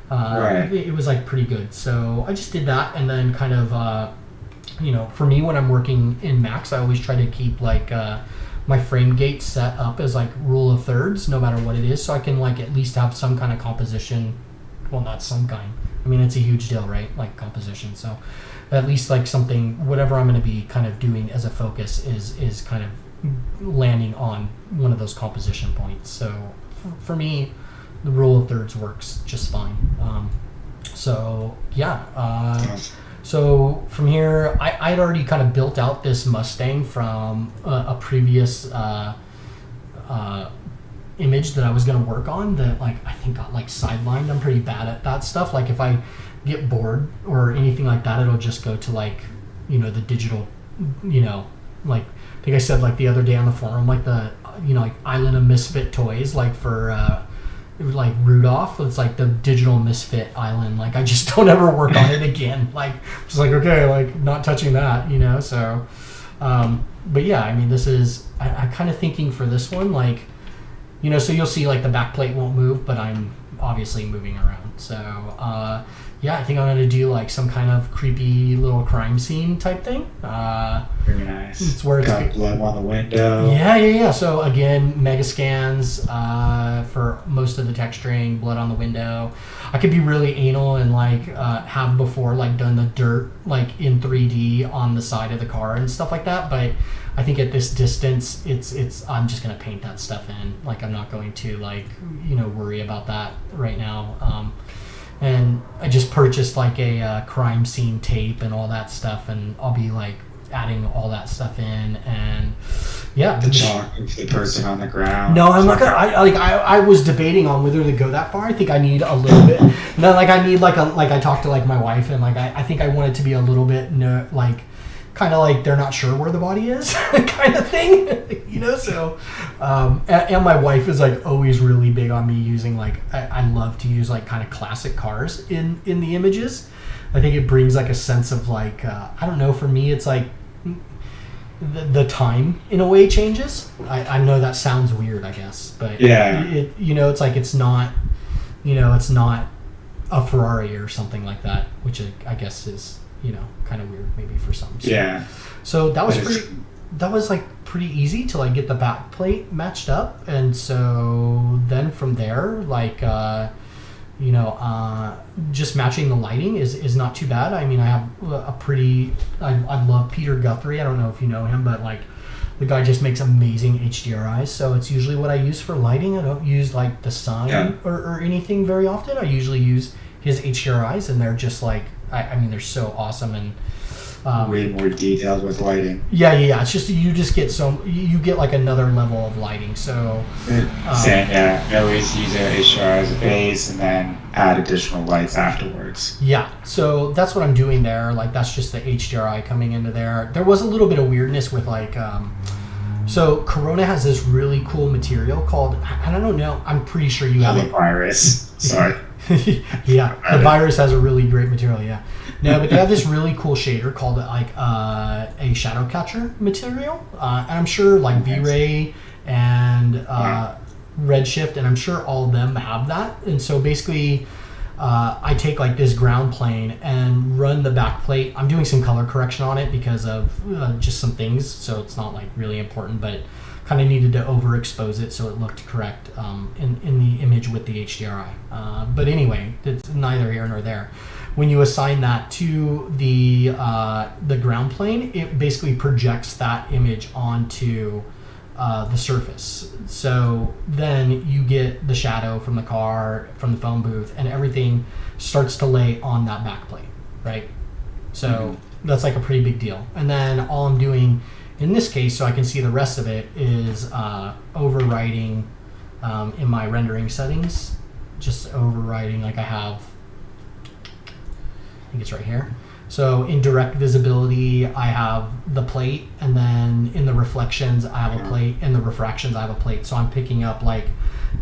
Right. it was like pretty good. So I just did that, and then kind of for me when I'm working in Max, I always try to keep like my frame gate set up as like rule of thirds, no matter what it is, so I can like at least have some kind of composition. Well, not some kind. I mean, it's a huge deal, right? Like composition. So at least like something, whatever I'm going to be kind of doing as a focus is kind of landing on one of those composition points. So for me, the rule of thirds works just fine. So yeah. So from here, I'd already kind of built out this Mustang from a previous image that I was going to work on that like I think got like sidelined. I'm pretty bad at that stuff. Like if I get bored or anything like that, it'll just go to like, the digital, like I think I said like the other day on the forum, like the, like Island of Misfit Toys, like for, it was like Rudolph. It's like the digital misfit island. Like I just don't ever work on it again. Like just like, okay, like not touching that, so, but yeah, I mean, this is, I'm kind of thinking for this one, like, so you'll see like the back plate won't move, but I'm obviously moving around. So, yeah, I think I'm going to do like some kind of creepy little crime scene type thing. Very nice. It's where it's got blood on the window. Yeah. So again, mega scans for most of the texturing, blood on the window. I could be really anal and like have before like done the dirt like in 3D on the side of the car and stuff like that. But I think at this distance, it's I'm just gonna paint that stuff in. Like I'm not going to like worry about that right now. And I just purchased like a crime scene tape and all that stuff, and I'll be like adding all that stuff in, and yeah. The chalk of the person on the ground. No, I'm not gonna. I was debating on whether to go that far. I think I need a little bit. No, like I need like I talked to like my wife, and like I think I want it to be a little bit kind of like they're not sure where the body is kind of thing, so and my wife is like always really big on me using like I love to use like kind of classic cars in the images. I think it brings like a sense of like I don't know, for me it's like the time in a way changes. I know that sounds weird, I guess, but yeah, it's like it's not it's not a Ferrari or something like that, which I guess is kind of weird maybe for some. So that was like pretty easy to like get the back plate matched up, and so then from there like just matching the lighting is not too bad. I mean, I have I love Peter Guthrie. I don't know if you know him, but like the guy just makes amazing HDRIs. So it's usually what I use for lighting. I don't use like the sun or anything very often. I usually use his HDRIs, and they're just like, I mean, they're so awesome, and way more detailed with lighting. Yeah. It's just you get like another level of lighting. So I always use a HDR as a base, and then add additional lights afterwards. Yeah, so that's what I'm doing there. Like that's just the HDRI coming into there. There was a little bit of weirdness with like, so Corona has this really cool material called, I don't know, I'm pretty sure you have it. Virus. Sorry. Yeah, the virus has a really great material. Yeah, no, but they have this really cool shader called like a shadow catcher material, and I'm sure like V-Ray and Redshift, and I'm sure all of them have that. And so basically, I take like this ground plane and run the back plate. I'm doing some color correction on it because of just some things, so it's not like really important, but kind of needed to overexpose it so it looked correct in the image with the HDRI. But anyway, it's neither here nor there. When you assign that to the ground plane, it basically projects that image onto the surface. So then you get the shadow from the car, from the phone booth, and everything starts to lay on that back plate, right? So that's like a pretty big deal. And then all I'm doing in this case, so I can see the rest of it, is overwriting in my rendering settings. Just overwriting, like I have, I think it's right here. So in direct visibility, I have the plate, and then in the reflections, I have a plate, and the refractions, I have a plate. So I'm picking up like,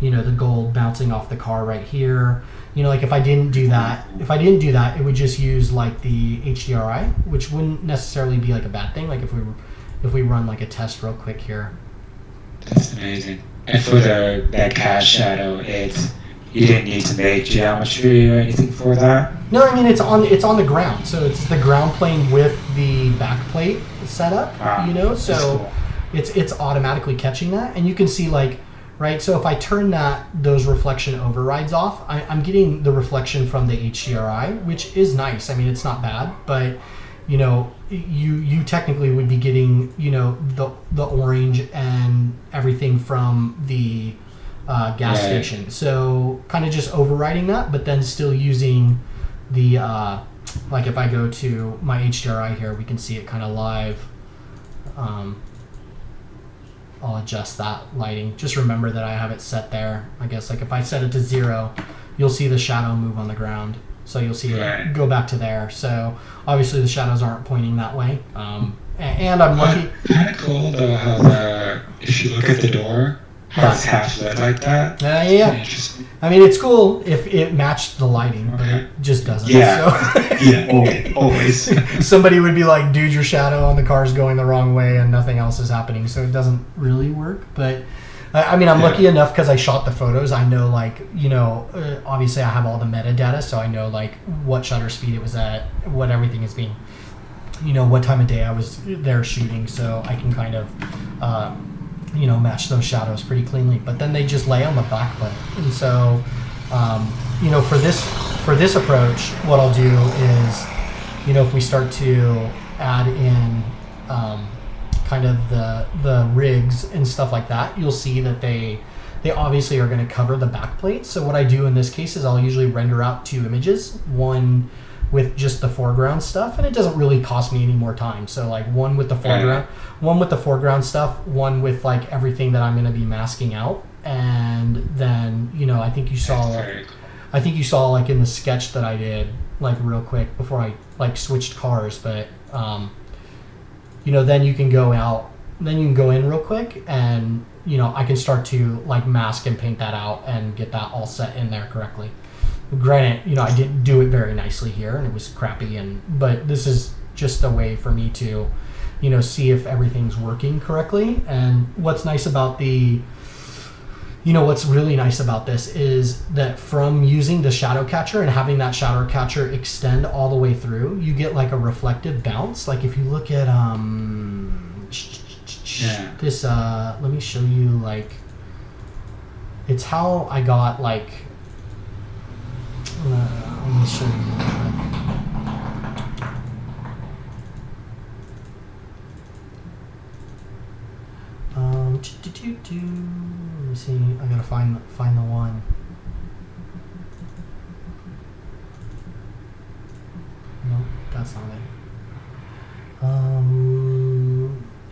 the gold bouncing off the car right here. Like if I didn't do that, it would just use like the HDRI, which wouldn't necessarily be like a bad thing. Like if we run like a test real quick here, That's amazing. And for that cast shadow, you didn't need to make geometry or anything for that? No, I mean it's on the ground, so it's the ground plane with the backplate setup. So cool. it's automatically catching that, and you can see like, right. So if I turn those reflection overrides off, I'm getting the reflection from the HDRI, which is nice. I mean, it's not bad, but you technically would be getting the orange and everything from the gas station. So kind of just overriding that, but then still using the like if I go to my HDRI here, we can see it kind of live. I'll adjust that lighting. Just remember that I have it set there. I guess like if I set it to 0, you'll see the shadow move on the ground. So you'll see it go back to there. So obviously the shadows aren't pointing that way. And I'm lucky. Kind of cool though how if you look at the door, how it's half lit like that. Yeah. Interesting. I mean, it's cool if it matched the lighting, but it just doesn't. Yeah. So. Yeah, always. Somebody would be like, dude, your shadow on the car is going the wrong way and nothing else is happening. So it doesn't really work. But I mean, I'm lucky enough because I shot the photos. I know, like, obviously I have all the metadata. So I know, like, what shutter speed it was at, what everything is being, what time of day I was there shooting. So I can kind of, match those shadows pretty cleanly. But then they just lay on the backplate. And so, for this approach, what I'll do is, if we start to add in kind of the rigs and stuff like that, you'll see that they obviously are going to cover the backplate. So what I do in this case is I'll usually render out 2 images, one with just the foreground stuff, and it doesn't really cost me any more time. So like one with the foreground stuff, one with like everything that I'm going to be masking out, and then I think you saw like in the sketch that I did like real quick before I like switched cars, but then you can go in real quick, and I can start to like mask and paint that out and get that all set in there correctly. Granted, I didn't do it very nicely here, and it was crappy, but this is just a way for me to, see if everything's working correctly. And what's nice about what's really nice about this is that from using the shadow catcher and having that shadow catcher extend all the way through, you get like a reflective bounce. Like if you look at this, let me show you, like, it's how I got like. Let me show you real quick. Let me see. I gotta find the one. No, that's not it.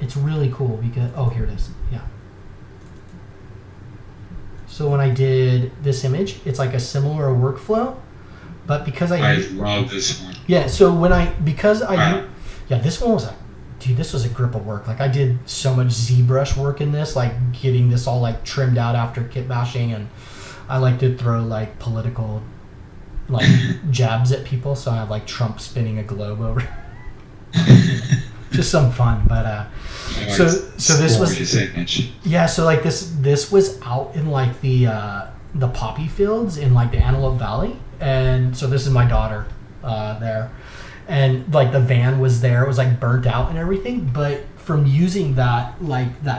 It's really cool because here it is. Yeah. So when I did this image, it's like a similar workflow, but because I love this one. Yeah. So this one was this was a grip of work. Like I did so much ZBrush work in this, like getting this all like trimmed out after kitbashing, and I like to throw like political like jabs at people. So I have like Trump spinning a globe over. Just some fun, but so this was image. Yeah. So like this was out in like the poppy fields in like the Antelope Valley, and so this is my daughter there. And like the van was there, it was like burnt out and everything, but from using that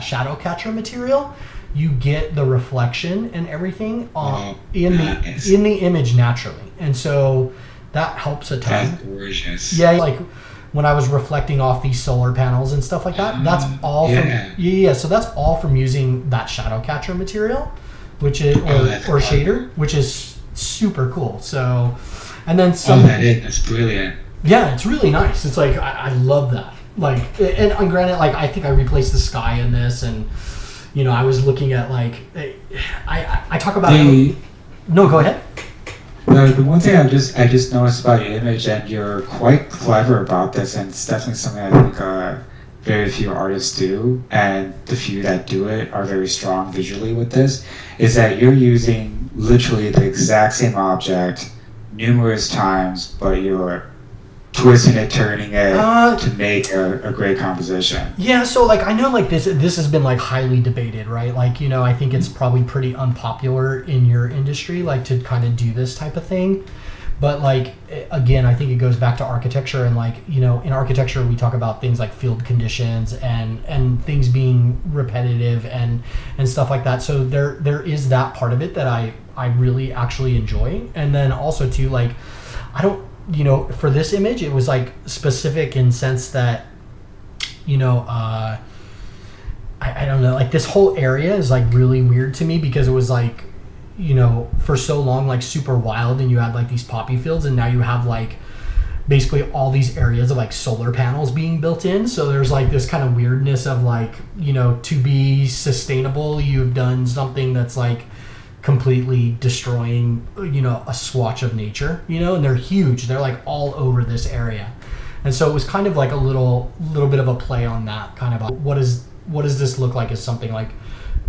shadow catcher material, you get the reflection and everything in the image naturally, and so that helps a ton. That's gorgeous. Yeah, like when I was reflecting off these solar panels and stuff like that, that's all so that's all from using that shadow catcher material, which is or shader, which is super cool. So, and then some. That's brilliant. Yeah, it's really nice. It's like I love that. Like, and granted, like I think I replaced the sky in this, and I was looking at like I talk about. No, go ahead. The one thing I just noticed about your image, and you're quite clever about this, and it's definitely something I think very few artists do, and the few that do it are very strong visually with this, is that you're using literally the exact same object numerous times, but you're twisting it, turning it to make a great composition? Yeah, so like I know like this has been like highly debated, right? Like, you know, I think it's probably pretty unpopular in your industry, like to kind of do this type of thing. But like, again, I think it goes back to architecture, and like, you know, in architecture we talk about things like field conditions and things being repetitive and stuff like that. So there is that part of it that I really actually enjoy. And then also too, like, I don't, you know, for this image it was like specific in sense that, you know, I don't know, like this whole area is like really weird to me because it was like, you know, for so long like super wild, and you had like these poppy fields, and now you have like basically all these areas of like solar panels being built in. So there's like this kind of weirdness of like, you know, to be sustainable you've done something that's like completely destroying, you know, a swatch of nature, you know, and they're huge, they're like all over this area. And so it was kind of like a little bit of a play on that kind of what does this look like as something like,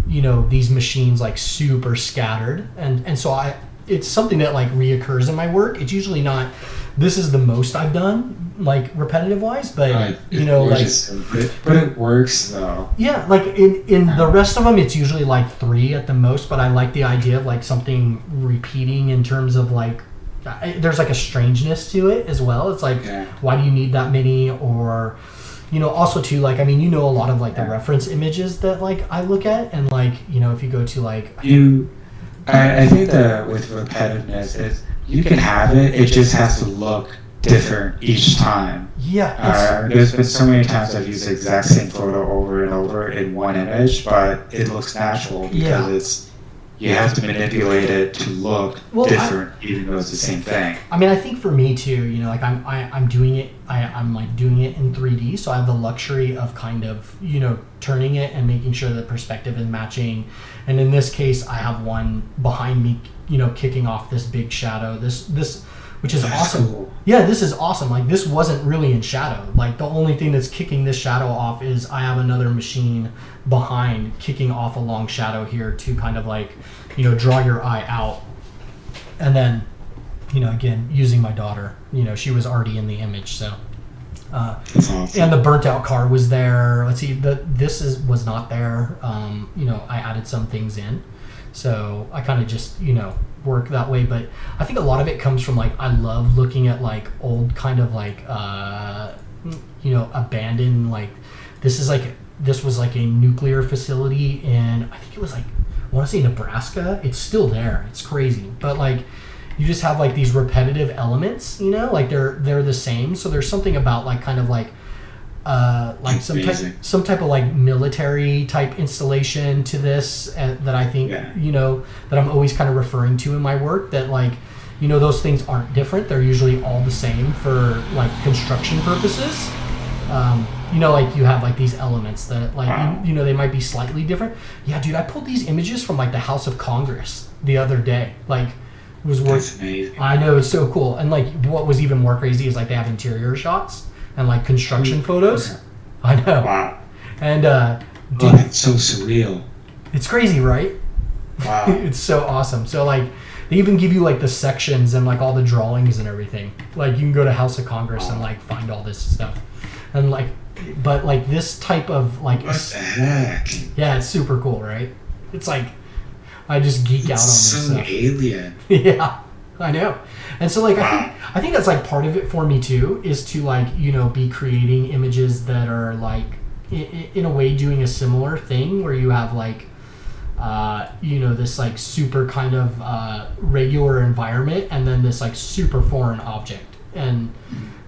you know, these machines like super scattered, and so it's something that like reoccurs in my work. It's usually not, this is the most I've done like repetitive wise, but you know, like, but it works though. Yeah, like in the rest of them it's usually like 3 at the most, but I like the idea of like something repeating in terms of like, there's like a strangeness to it as well. It's like, why do you need that many? Or, you know, also too, like, I mean, you know, a lot of like the reference images that like I look at, and like, you know, if you go to like I think that with repetitiveness is you can have it just has to look different each time. Yeah. There's been so many times I've used the exact same photo over and over in one image, but it looks natural because you have to manipulate it to look different, even though it's the same thing. I mean, I think for me too, you know, like I'm doing it, I'm like doing it in 3D, so I have the luxury of kind of, you know, turning it and making sure the perspective is matching. And in this case, I have one behind me, you know, kicking off this big shadow. This which is awesome. Cool. Yeah, this is awesome. Like, this wasn't really in shadow. Like, the only thing that's kicking this shadow off is I have another machine behind kicking off a long shadow here to kind of like, you know, draw your eye out. And then, you know, again, using my daughter, you know, she was already in the image, so. That's awesome. And the burnt out car was there. Let's see, was not there. You know, I added some things in. So I kind of just, you know, work that way. But I think a lot of it comes from like, I love looking at like old kind of like, you know, abandoned, like this was like a nuclear facility in, I think it was like, I want to say Nebraska. It's still there. It's crazy. But like, you just have like these repetitive elements, you know, like they're the same. So there's something about like kind of like some type of like military type installation to this that I think, you know, that I'm always kind of referring to in my work, that like, you know, those things aren't different. They're usually all the same for like construction purposes. You know, like you have like these elements that like, you know, they might be slightly different. Yeah, dude, I pulled these images from like the House of Congress the other day. Like, it was That's amazing. I know, it's so cool. And like, what was even more crazy is like they have interior shots and like construction photos. I know. Wow. And dude, it's so surreal. It's crazy, right? Wow. It's so awesome. So like, they even give you like the sections and like all the drawings and everything. Like, you can go to House of Congress and like find all this stuff. And like, but like this type of like, what the heck? Yeah, it's super cool, right? It's like, I just geek out on this so stuff. Alien. Yeah, I know. And so like, I think that's like part of it for me too, is to like, you know, be creating images that are like, in a way doing a similar thing where you have like, you know, this like super kind of regular environment and then this like super foreign object. And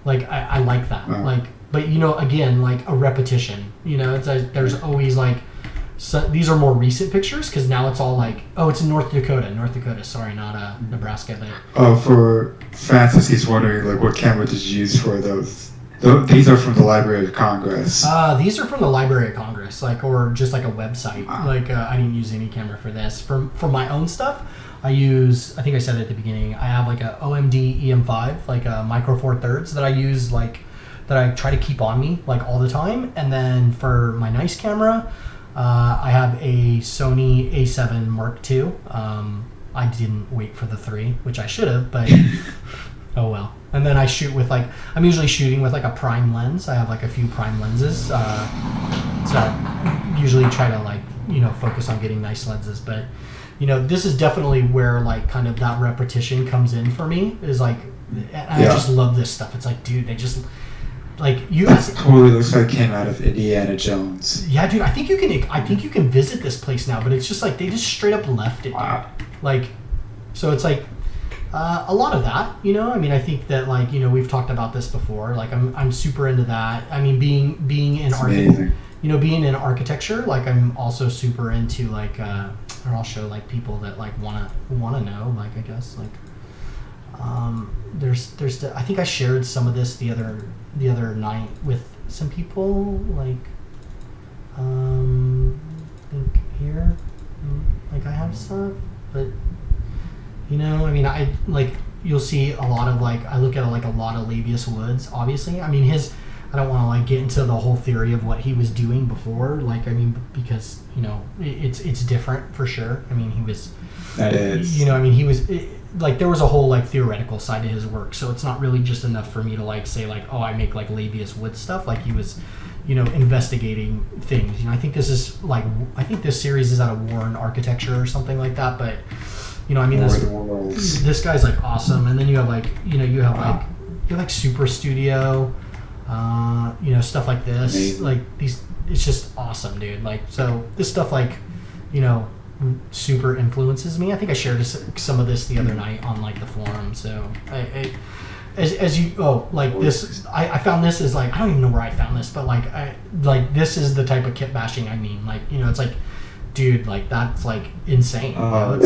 like, I like that. Like, but you know, again, like a repetition, you know, it's there's always like, so these are more recent pictures because now it's all like, oh, it's in North Dakota, sorry, not Nebraska. But oh, for Francis, he's wondering like what camera did you use for those? These are from the Library of Congress. These are from the Library of Congress, like, or just like a website. Like, I didn't use any camera for this. For my own stuff, I use, I think I said it at the beginning, I have like a OMD EM5, like a micro four thirds that I use, like, that I try to keep on me like all the time. And then for my nice camera, I have a Sony A7 Mark II. I didn't wait for the 3, which I should have, but Oh well. And then I shoot with like, I'm usually shooting with like a prime lens. I have like a few prime lenses. So I usually try to like, focus on getting nice lenses. But, this is definitely where like kind of that repetition comes in for me, is like, I just love this stuff. It's like, dude, they just, like, you. That totally looks like it came out of Indiana Jones. Yeah, dude, I think you can visit this place now, but it's just like, they just straight up left it, dude. Wow. Like, so it's like, a lot of that, I mean, I think that like, we've talked about this before. Like, I'm super into that. I mean, being in being in architecture, like I'm also super into like, or I'll show like people that like wanna know, like, I guess like, there's I think I shared some of this the other night with some people, like, I think here, like I have stuff, but. I mean, I like, you'll see a lot of like, I look at like a lot of Labius Woods, obviously. I mean, I don't want to like get into the whole theory of what he was doing before. Like, I mean, because, it's different for sure. I mean, he was, that is, I mean, he was like, there was a whole like theoretical side to his work. So it's not really just enough for me to like say like, oh, I make like Labius Wood stuff. Like he was, investigating things. I think this is like, I think this series is out of Warren Architecture or something like that. But, I mean, this guy's like awesome, and then you have like, you have like Super Studio, stuff like this. Amazing. Like these, it's just awesome, dude. Like, so this stuff like, super influences me. I think I shared some of this the other night on like the forum. So I found this is like, I don't even know where I found this, but like this is the type of kit bashing I mean. Like, it's like, dude, like that's like insane. Oh,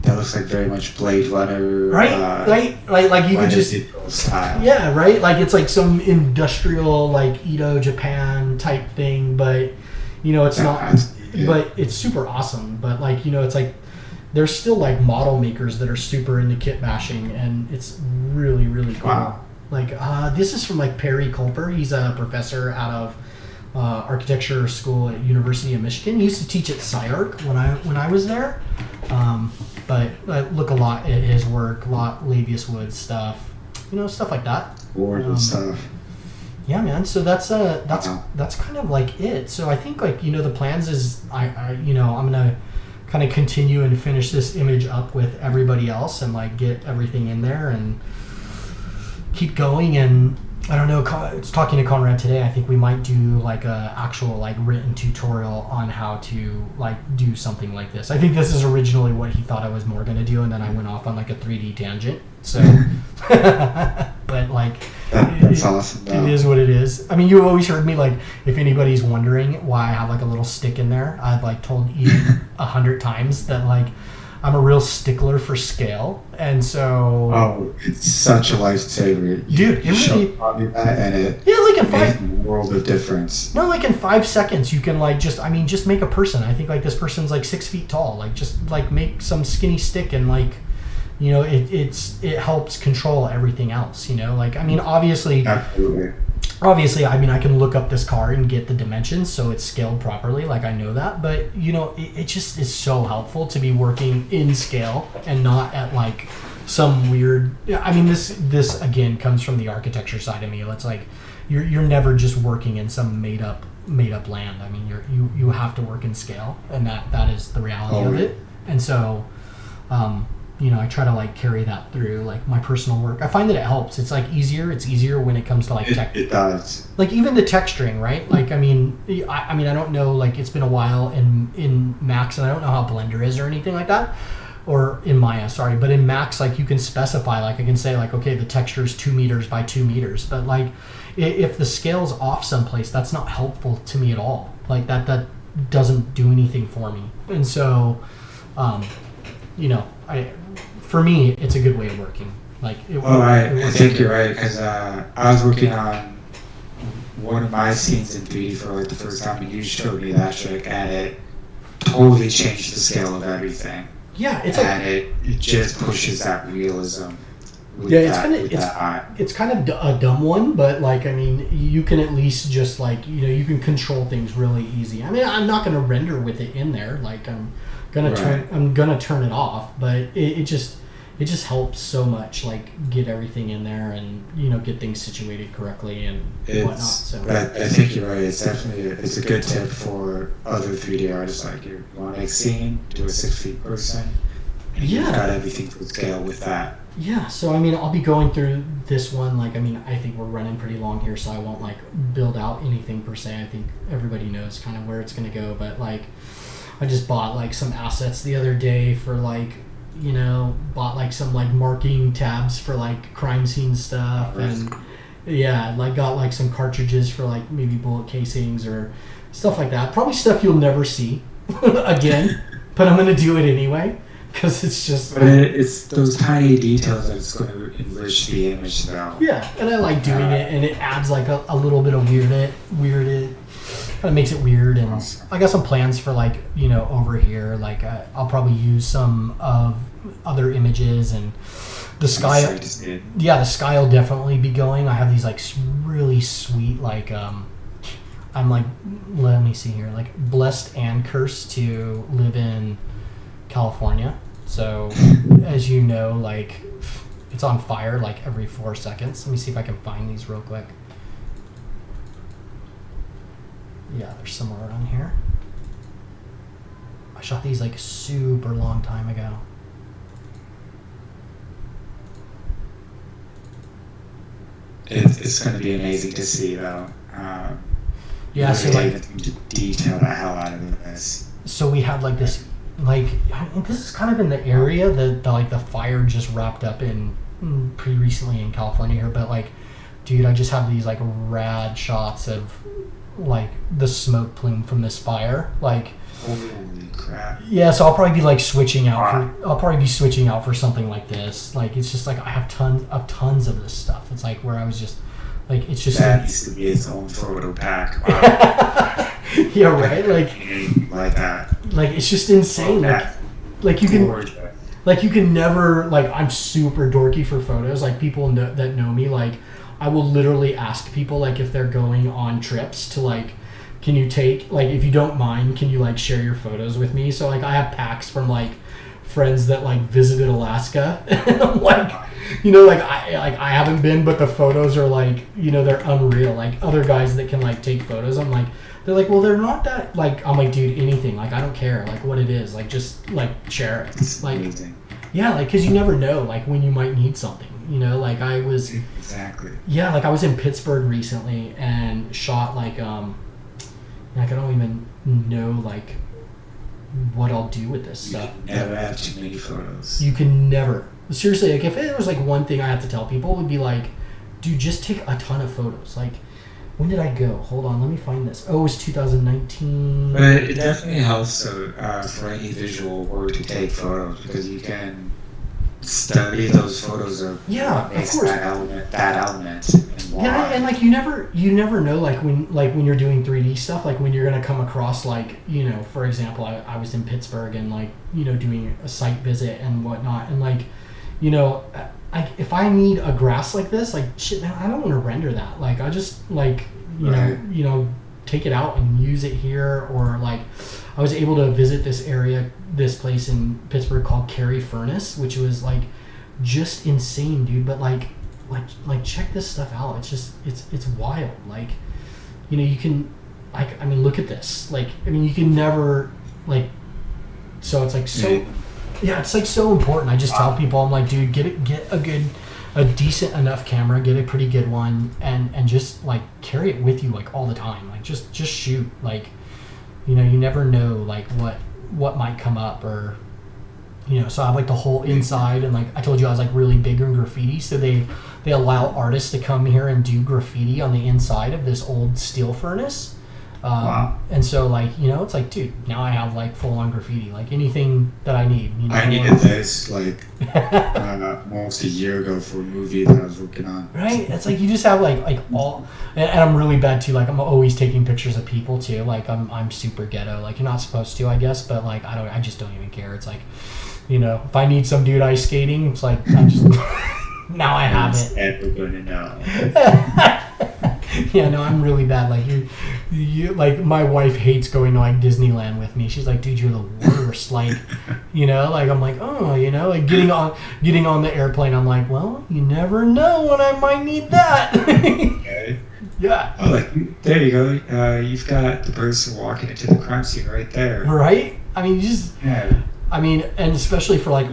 that looks like very much Blade Runner, right? Like you could just style. Yeah, right. Like it's like some industrial like Edo Japan type thing, but it's not. But it's super awesome. But like it's like there's still like model makers that are super into kit bashing, and it's really really cool. Wow. Like this is from like Perry Culper. He's a professor out of architecture school at University of Michigan. He used to teach at SciArc when I was there. But I look a lot at his work, a lot Labius Wood stuff, stuff like that. Gorgeous stuff. Yeah, man. So that's kind of like it. So I think like the plans is I'm gonna kind of continue and finish this image up with everybody else and like get everything in there and keep going. And I don't know, it's talking to Conrad today, I think we might do like a actual like written tutorial on how to like do something like this. I think this is originally what he thought I was more going to do, and then I went off on like a 3D tangent. So, but like, that's awesome. Though. It is what it is. I mean, you always heard me like, if anybody's wondering why I have like a little stick in there, I've like told Ian 100 times that like, I'm a real stickler for scale, and so. Oh, it's such a lifesaver, dude! You really, that and it. Yeah, like in makes a world of difference. No, like in 5 seconds, you can like just make a person. I think like this person's like 6 feet tall. Like just like make some skinny stick and like, it helps control everything else. Like I mean, obviously. Absolutely. Obviously, I mean, I can look up this car and get the dimensions so it's scaled properly, like I know that, but it just is so helpful to be working in scale and not at like some weird, I mean, this again comes from the architecture side of me. It's like you're never just working in some made up land. I mean, you have to work in scale, and that is the reality of it. And so I try to like carry that through like my personal work. I find that it helps. It's like easier. It's easier when it comes to like tech. It does. Like even the texturing, right? Like I mean, I don't know. Like it's been a while in Max, and I don't know how Blender is or anything like that, or in Maya. Sorry, but in Max, like you can specify. Like I can say like, okay, the texture is 2 meters by 2 meters. But like if the scale's off someplace, that's not helpful to me at all. Like that doesn't do anything for me. And so, for me, it's a good way of working. Like, I think you're right, because I was working on one of my scenes in 3D for like the first time, and you showed me that trick, and it totally changed the scale of everything. Yeah, it's it just pushes that realism. It's kind of a dumb one, but like I mean, you can at least just like you can control things really easy. I mean, I'm not going to render with it in there. Like I'm gonna turn it off, but it just it just helps so much, like get everything in there and get things situated correctly and whatnot. So I think you're right. It's definitely it's a good tip for other 3D artists. Like you want to make scene, do a 6 feet person, and you've got everything to scale with that. Yeah, so I mean, I'll be going through this one. Like, I mean, I think we're running pretty long here, so I won't like build out anything per se. I think everybody knows kind of where it's gonna go. But like, I just bought like some assets the other day for like, bought like some like marking tabs for like crime scene stuff, and yeah, like got like some cartridges for like maybe bullet casings or stuff like that. Probably stuff you'll never see again, but I'm gonna do it anyway. Because it's just... But it's those tiny details that's going to enrich the image, though. Yeah, and I like doing it, and it adds like a little bit of weird kind of makes it weird, and awesome. I got some plans for like, over here, like I'll probably use some of other images, and the sky... Yeah, the sky will definitely be going. I have these like really sweet, like... I'm like, let me see here, like blessed and cursed to live in California. So as you know, like it's on fire like every 4 seconds. Let me see if I can find these real quick. Yeah, they're somewhere around here. I shot these like super long time ago. It's going to be amazing to see though. Yeah, so like detail the hell out of this. So we had like this, like this is kind of in the area that the fire just wrapped up in pretty recently in California here. But like, dude, I just have these like rad shots of like the smoke plume from this fire. Like, holy crap! Yeah, so I'll probably be like switching out. I'll probably be switching out for something like this. Like, it's just like I have tons of this stuff. It's like where I was just. Like, it's just... That needs to be its own photo pack. Wow. Yeah, right? Like that. Like, it's just insane. Like you can... Gorgeous. Like, you can never... Like, I'm super dorky for photos. Like, people that know me, like, I will literally ask people, like, if they're going on trips to, like, can you take... Like, if you don't mind, can you, like, share your photos with me? So, like, I have packs from, like, friends that, like, visited Alaska. And I'm like... I haven't been, but the photos are like, they're unreal. Like other guys that can like take photos, I'm like, they're like, well, they're not that like. I'm like, dude, anything. Like I don't care, like what it is. Like just like share it. It's like amazing. Yeah, like because you never know, like when you might need something. Like I was exactly. Yeah, like I was in Pittsburgh recently and shot like like I don't even know like what I'll do with this stuff. You never have too many photos. You can never. Seriously, like if there was like one thing I had to tell people, it would be like, dude, just take a ton of photos. Like, when did I go? Hold on, let me find this. Oh, it was 2019. But it definitely helps for any visual work to take photos because you can study those photos of what makes of course. that element. Yeah, and like you never know like when you're doing 3D stuff, like when you're gonna come across like for example, I was in Pittsburgh and like doing a site visit and whatnot, and like if I need a grass like this, like shit, man, I don't want to render that. Like I just like take it out and use it here, or like I was able to visit this place in Pittsburgh called Carey Furnace, which was like just insane, dude. But like check this stuff out. It's just it's wild. Like you can like look at this. Like you can never like. So it's like so. Yeah, it's like so important. I just tell people, I'm like, dude, get a decent enough camera, get a pretty good one, and just like carry it with you like all the time. Like just shoot. Like you never know like what might come up, or so I have like the whole inside, and like I told you I was like really big in graffiti, so they allow artists to come here and do graffiti on the inside of this old steel furnace. Wow. And so like it's like, dude, now I have like full on graffiti, like anything that I need. I needed this like almost a year ago for a movie that I was working on. Right? It's like you just have like all, and I'm really bad too. Like I'm always taking pictures of people too. Like I'm super ghetto. Like you're not supposed to, I guess, but like I just don't even care. It's like if I need some dude ice skating, it's like I just now I have it. Never gonna know. Yeah, no, I'm really bad. Like you like my wife hates going to like Disneyland with me. She's like, dude, you're the worst. Like, like I'm like, oh, like getting on the airplane. I'm like, well, you never know when I might need that. Okay. Yeah. Oh, like there you go. You've got the person walking into the crime scene right there. Right. I mean, Yeah. I mean, and especially for like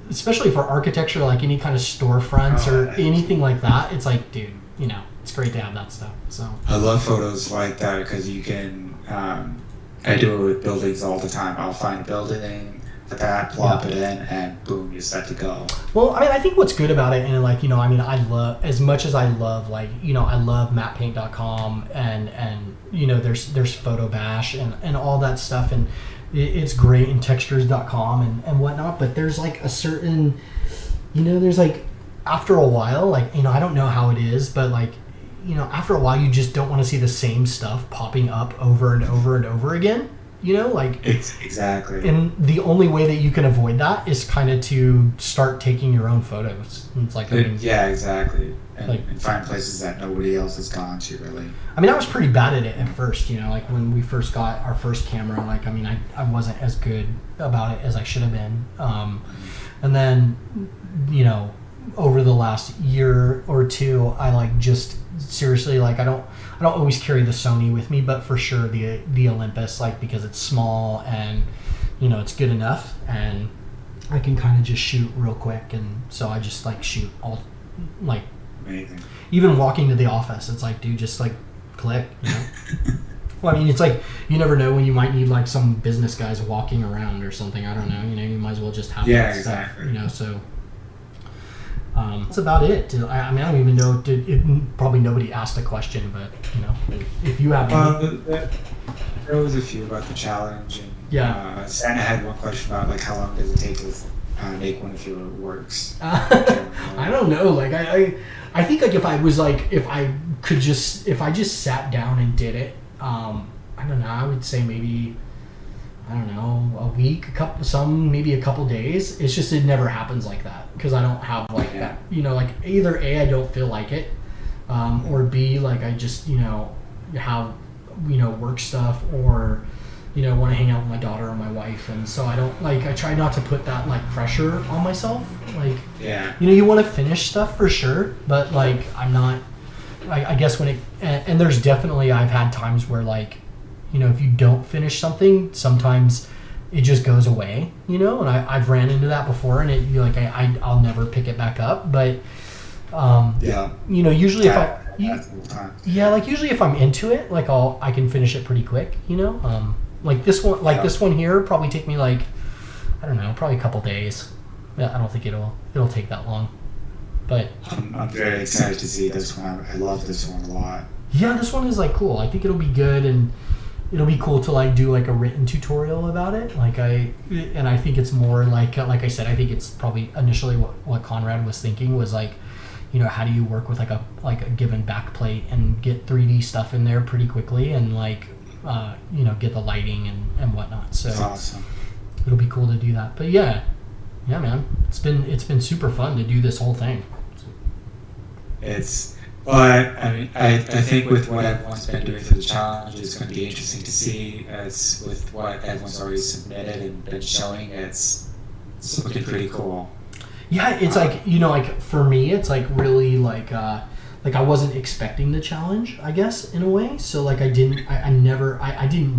especially for architecture, like any kind of storefronts or anything like that, it's like, dude, it's great to have that stuff. So I love photos like that because you can. I do it with buildings all the time. I'll find a building, like that, plop it in, and boom, you're set to go. Well, I mean, I think what's good about it, and like, I mean, I love, as much as I love, like, I love MattePaint.com and there's Photobash and all that stuff, and it's great, and Textures.com and whatnot, but there's like a certain, there's like, after a while, like, I don't know how it is, but like, after a while, you just don't want to see the same stuff popping up over and over and over again. Like exactly. And the only way that you can avoid that is kind of to start taking your own photos. It's like, yeah, exactly. And find places that nobody else has gone to, really. I mean, I was pretty bad at it at first, like when we first got our first camera, like, I mean, I wasn't as good about it as I should have been. And then, over the last year or two, I like just seriously, like, I don't always carry the Sony with me, but for sure the Olympus, like, because it's small and it's good enough, and I can kind of just shoot real quick, and so I just like shoot all, like, amazing. Even walking to the office, it's like, dude, just like click. Well, I mean, it's like you never know when you might need like some business guys walking around or something. I don't know. You might as well just have that exactly. stuff. So. That's about it. I mean, I don't even know. Probably nobody asked a question, but if you have, there was a few about the challenge. And, yeah. Santa had one question about like how long does it take to make one of your works. I don't know. Like I think like if I just sat down and did it, I don't know. I would say maybe, I don't know, a week, maybe a couple days. It's just, it never happens like that because I don't have like that, like either A, I don't feel like it, or B, like I just, have, work stuff, or, want to hang out with my daughter or my wife. And so I don't, like, I try not to put that like pressure on myself. Like, you want to finish stuff for sure, but like, I'm not, I guess when and there's definitely, I've had times where like, if you don't finish something, sometimes it just goes away, and I've ran into that before, and I'll never pick it back up. But, usually usually if I'm into it, like I can finish it pretty quick, like this one, this one here probably take me like, I don't know, probably a couple days. Yeah, I don't think it'll take that long, but I'm very excited to see this one. I love this one a lot. Yeah, this one is like cool. I think it'll be good, and it'll be cool to like do like a written tutorial about it. Like I think it's more like I said, I think it's probably initially what Conrad was thinking was like, how do you work with like a given backplate and get 3D stuff in there pretty quickly, and like get the lighting and whatnot. So that's awesome. It'll be cool to do that. But yeah, man, it's been super fun to do this whole thing. I think with what everyone's been doing through the challenge, it's going to be interesting to see. It's with what everyone's already submitted and been showing. It's looking pretty cool. Yeah, it's like for me, it's like really like I wasn't expecting the challenge, I guess, in a way. So like I didn't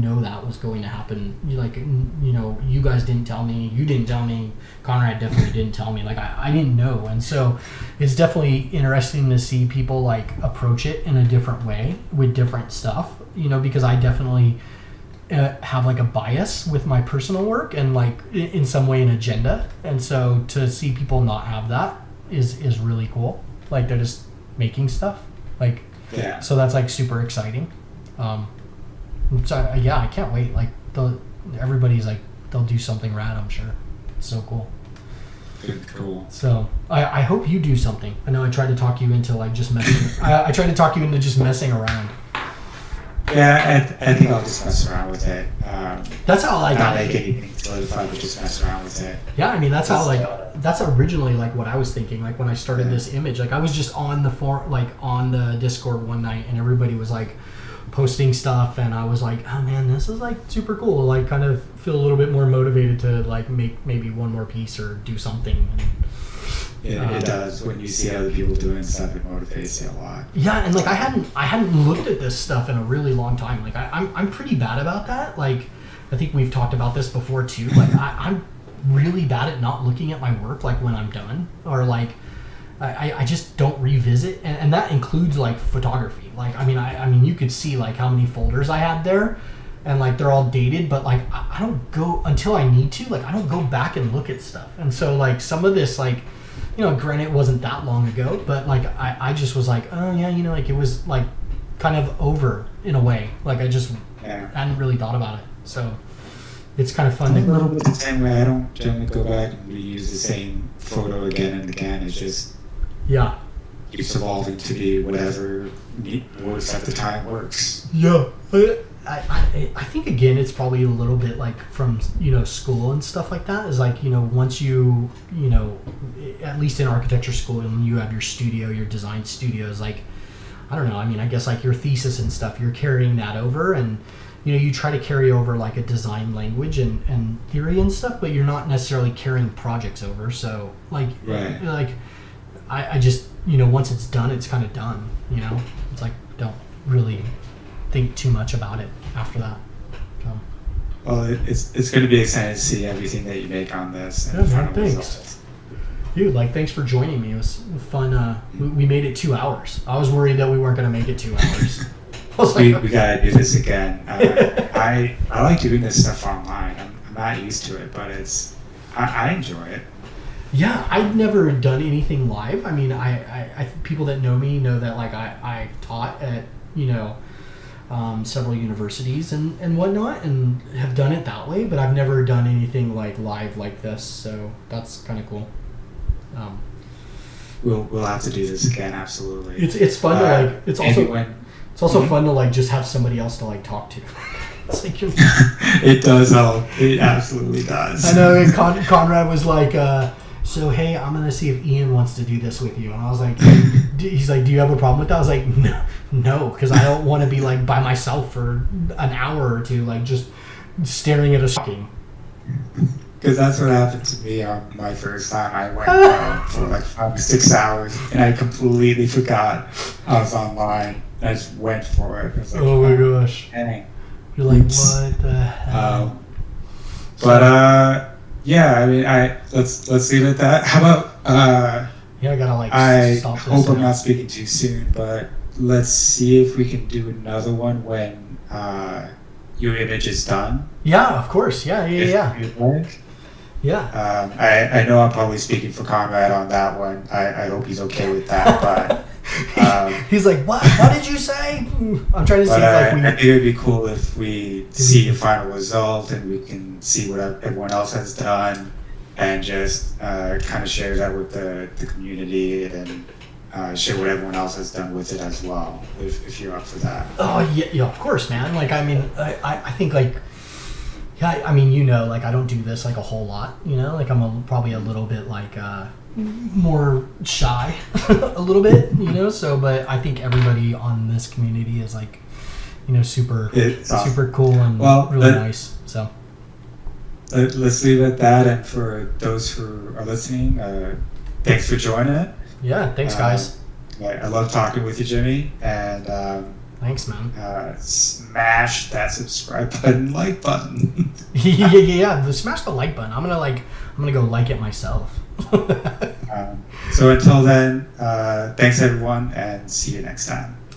know that was going to happen. Like you guys didn't tell me, you didn't tell me, Conrad definitely didn't tell me. Like I didn't know, and so it's definitely interesting to see people like approach it in a different way with different stuff. Because I definitely have like a bias with my personal work and like in some way an agenda, and so to see people not have that is really cool. Like they're just making stuff, like, so that's like super exciting. So I can't wait. Like everybody's like, they'll do something rad, I'm sure. It's so cool. Cool. So I hope you do something. I know I tried to talk you into like just messing. I tried to talk you into just messing around. Yeah, I think I'll just mess around with it. That's how I got make it. anything solidify, but just mess around with it. Yeah, I mean that's how that's originally like what I was thinking. Like when I started this image, like I was just on the on the Discord one night, and everybody was like posting stuff, and I was like, oh man, this is like super cool. Like kind of feel a little bit more motivated to like make maybe one more piece or do something. And, it does. When you see other people doing stuff, it motivates you a lot. Yeah, and like I hadn't looked at this stuff in a really long time. Like I'm pretty bad about that. Like I think we've talked about this before too. Like I'm really bad at not looking at my work like when I'm done, or like I just don't revisit, and that includes like photography. Like I mean you could see like how many folders I had there, and like they're all dated, but like I don't go until I need to. Like I don't go back and look at stuff, and so like some of this like, you know, granted it wasn't that long ago, but like I just was like, oh yeah, you know, like it was like kind of over in a way. Like I just hadn't really thought about it, so it's kind of fun. A little bit the same way. I don't generally go back and reuse the same photo again and again. It's just keeps evolving to be whatever works at the time works. Yeah. I think again it's probably a little bit like from, you know, school and stuff like that, is like, you know, once you know, at least in architecture school, and you have your studio, your design studios, like I don't know, I mean I guess like your thesis and stuff, you're carrying that over, and you know you try to carry over like a design language and theory and stuff, but you're not necessarily carrying projects over. So like like I just, you know, once it's done, it's kind of done, you know. It's like don't really think too much about it after that. So. Well, it's going to be exciting to see everything that you make on this. And man, thanks. Dude, like, thanks for joining me. It was fun. We made it 2 hours. I was worried that we weren't going to make it 2 hours. I was like, we got to do this again. I like doing this stuff online. I'm not used to it, but I enjoy it. Yeah, I've never done anything live. I mean, I people that know me know that like I taught at, you know, several universities and whatnot, and have done it that way, but I've never done anything like live like this, so that's kind of cool. We'll have to do this again, absolutely. It's fun to like. It's also fun to like just have somebody else to like talk to. It's like it does help. It absolutely does. I know. And Conrad was like, so hey, I'm gonna see if Ian wants to do this with you, and I was like, he's like, do you have a problem with that? I was like, no, because I don't want to be like by myself for an hour or two, like just staring at a talking. Because that's what happened to me on my first time. I went for like 5 or 6 hours, and I completely forgot I was online. I just went for it. I was like, oh my gosh! Dang. You're like, what the hell? But yeah, I mean, let's leave it at that. How about yeah, I gotta like. I stop this hope I'm not speaking too soon, but let's see if we can do another one when your image is done. Yeah, of course. Yeah. Yeah. I know I'm probably speaking for Conrad on that one. I hope he's okay with that, but he's like, what did you say? I'm trying to see if like I think it'd be cool if we see a final result and we can see what everyone else has done, and just kind of share that with the community, and share what everyone else has done with it as well, if you're up for that. Oh yeah, of course, man. Like I mean, I think like, yeah, I mean, you know, like I don't do this like a whole lot, you know, like I'm probably a little bit like more shy a little bit, you know, so but I think everybody on this community is like, you know, super cool and really nice. So let's leave it at that, and for those who are listening, thanks for joining it. Yeah, thanks guys. I love talking with you, Jimmy, and thanks, man. Smash that subscribe button, like button. yeah, smash the like button. I'm gonna go like it myself. So until then, thanks everyone, and see you next time.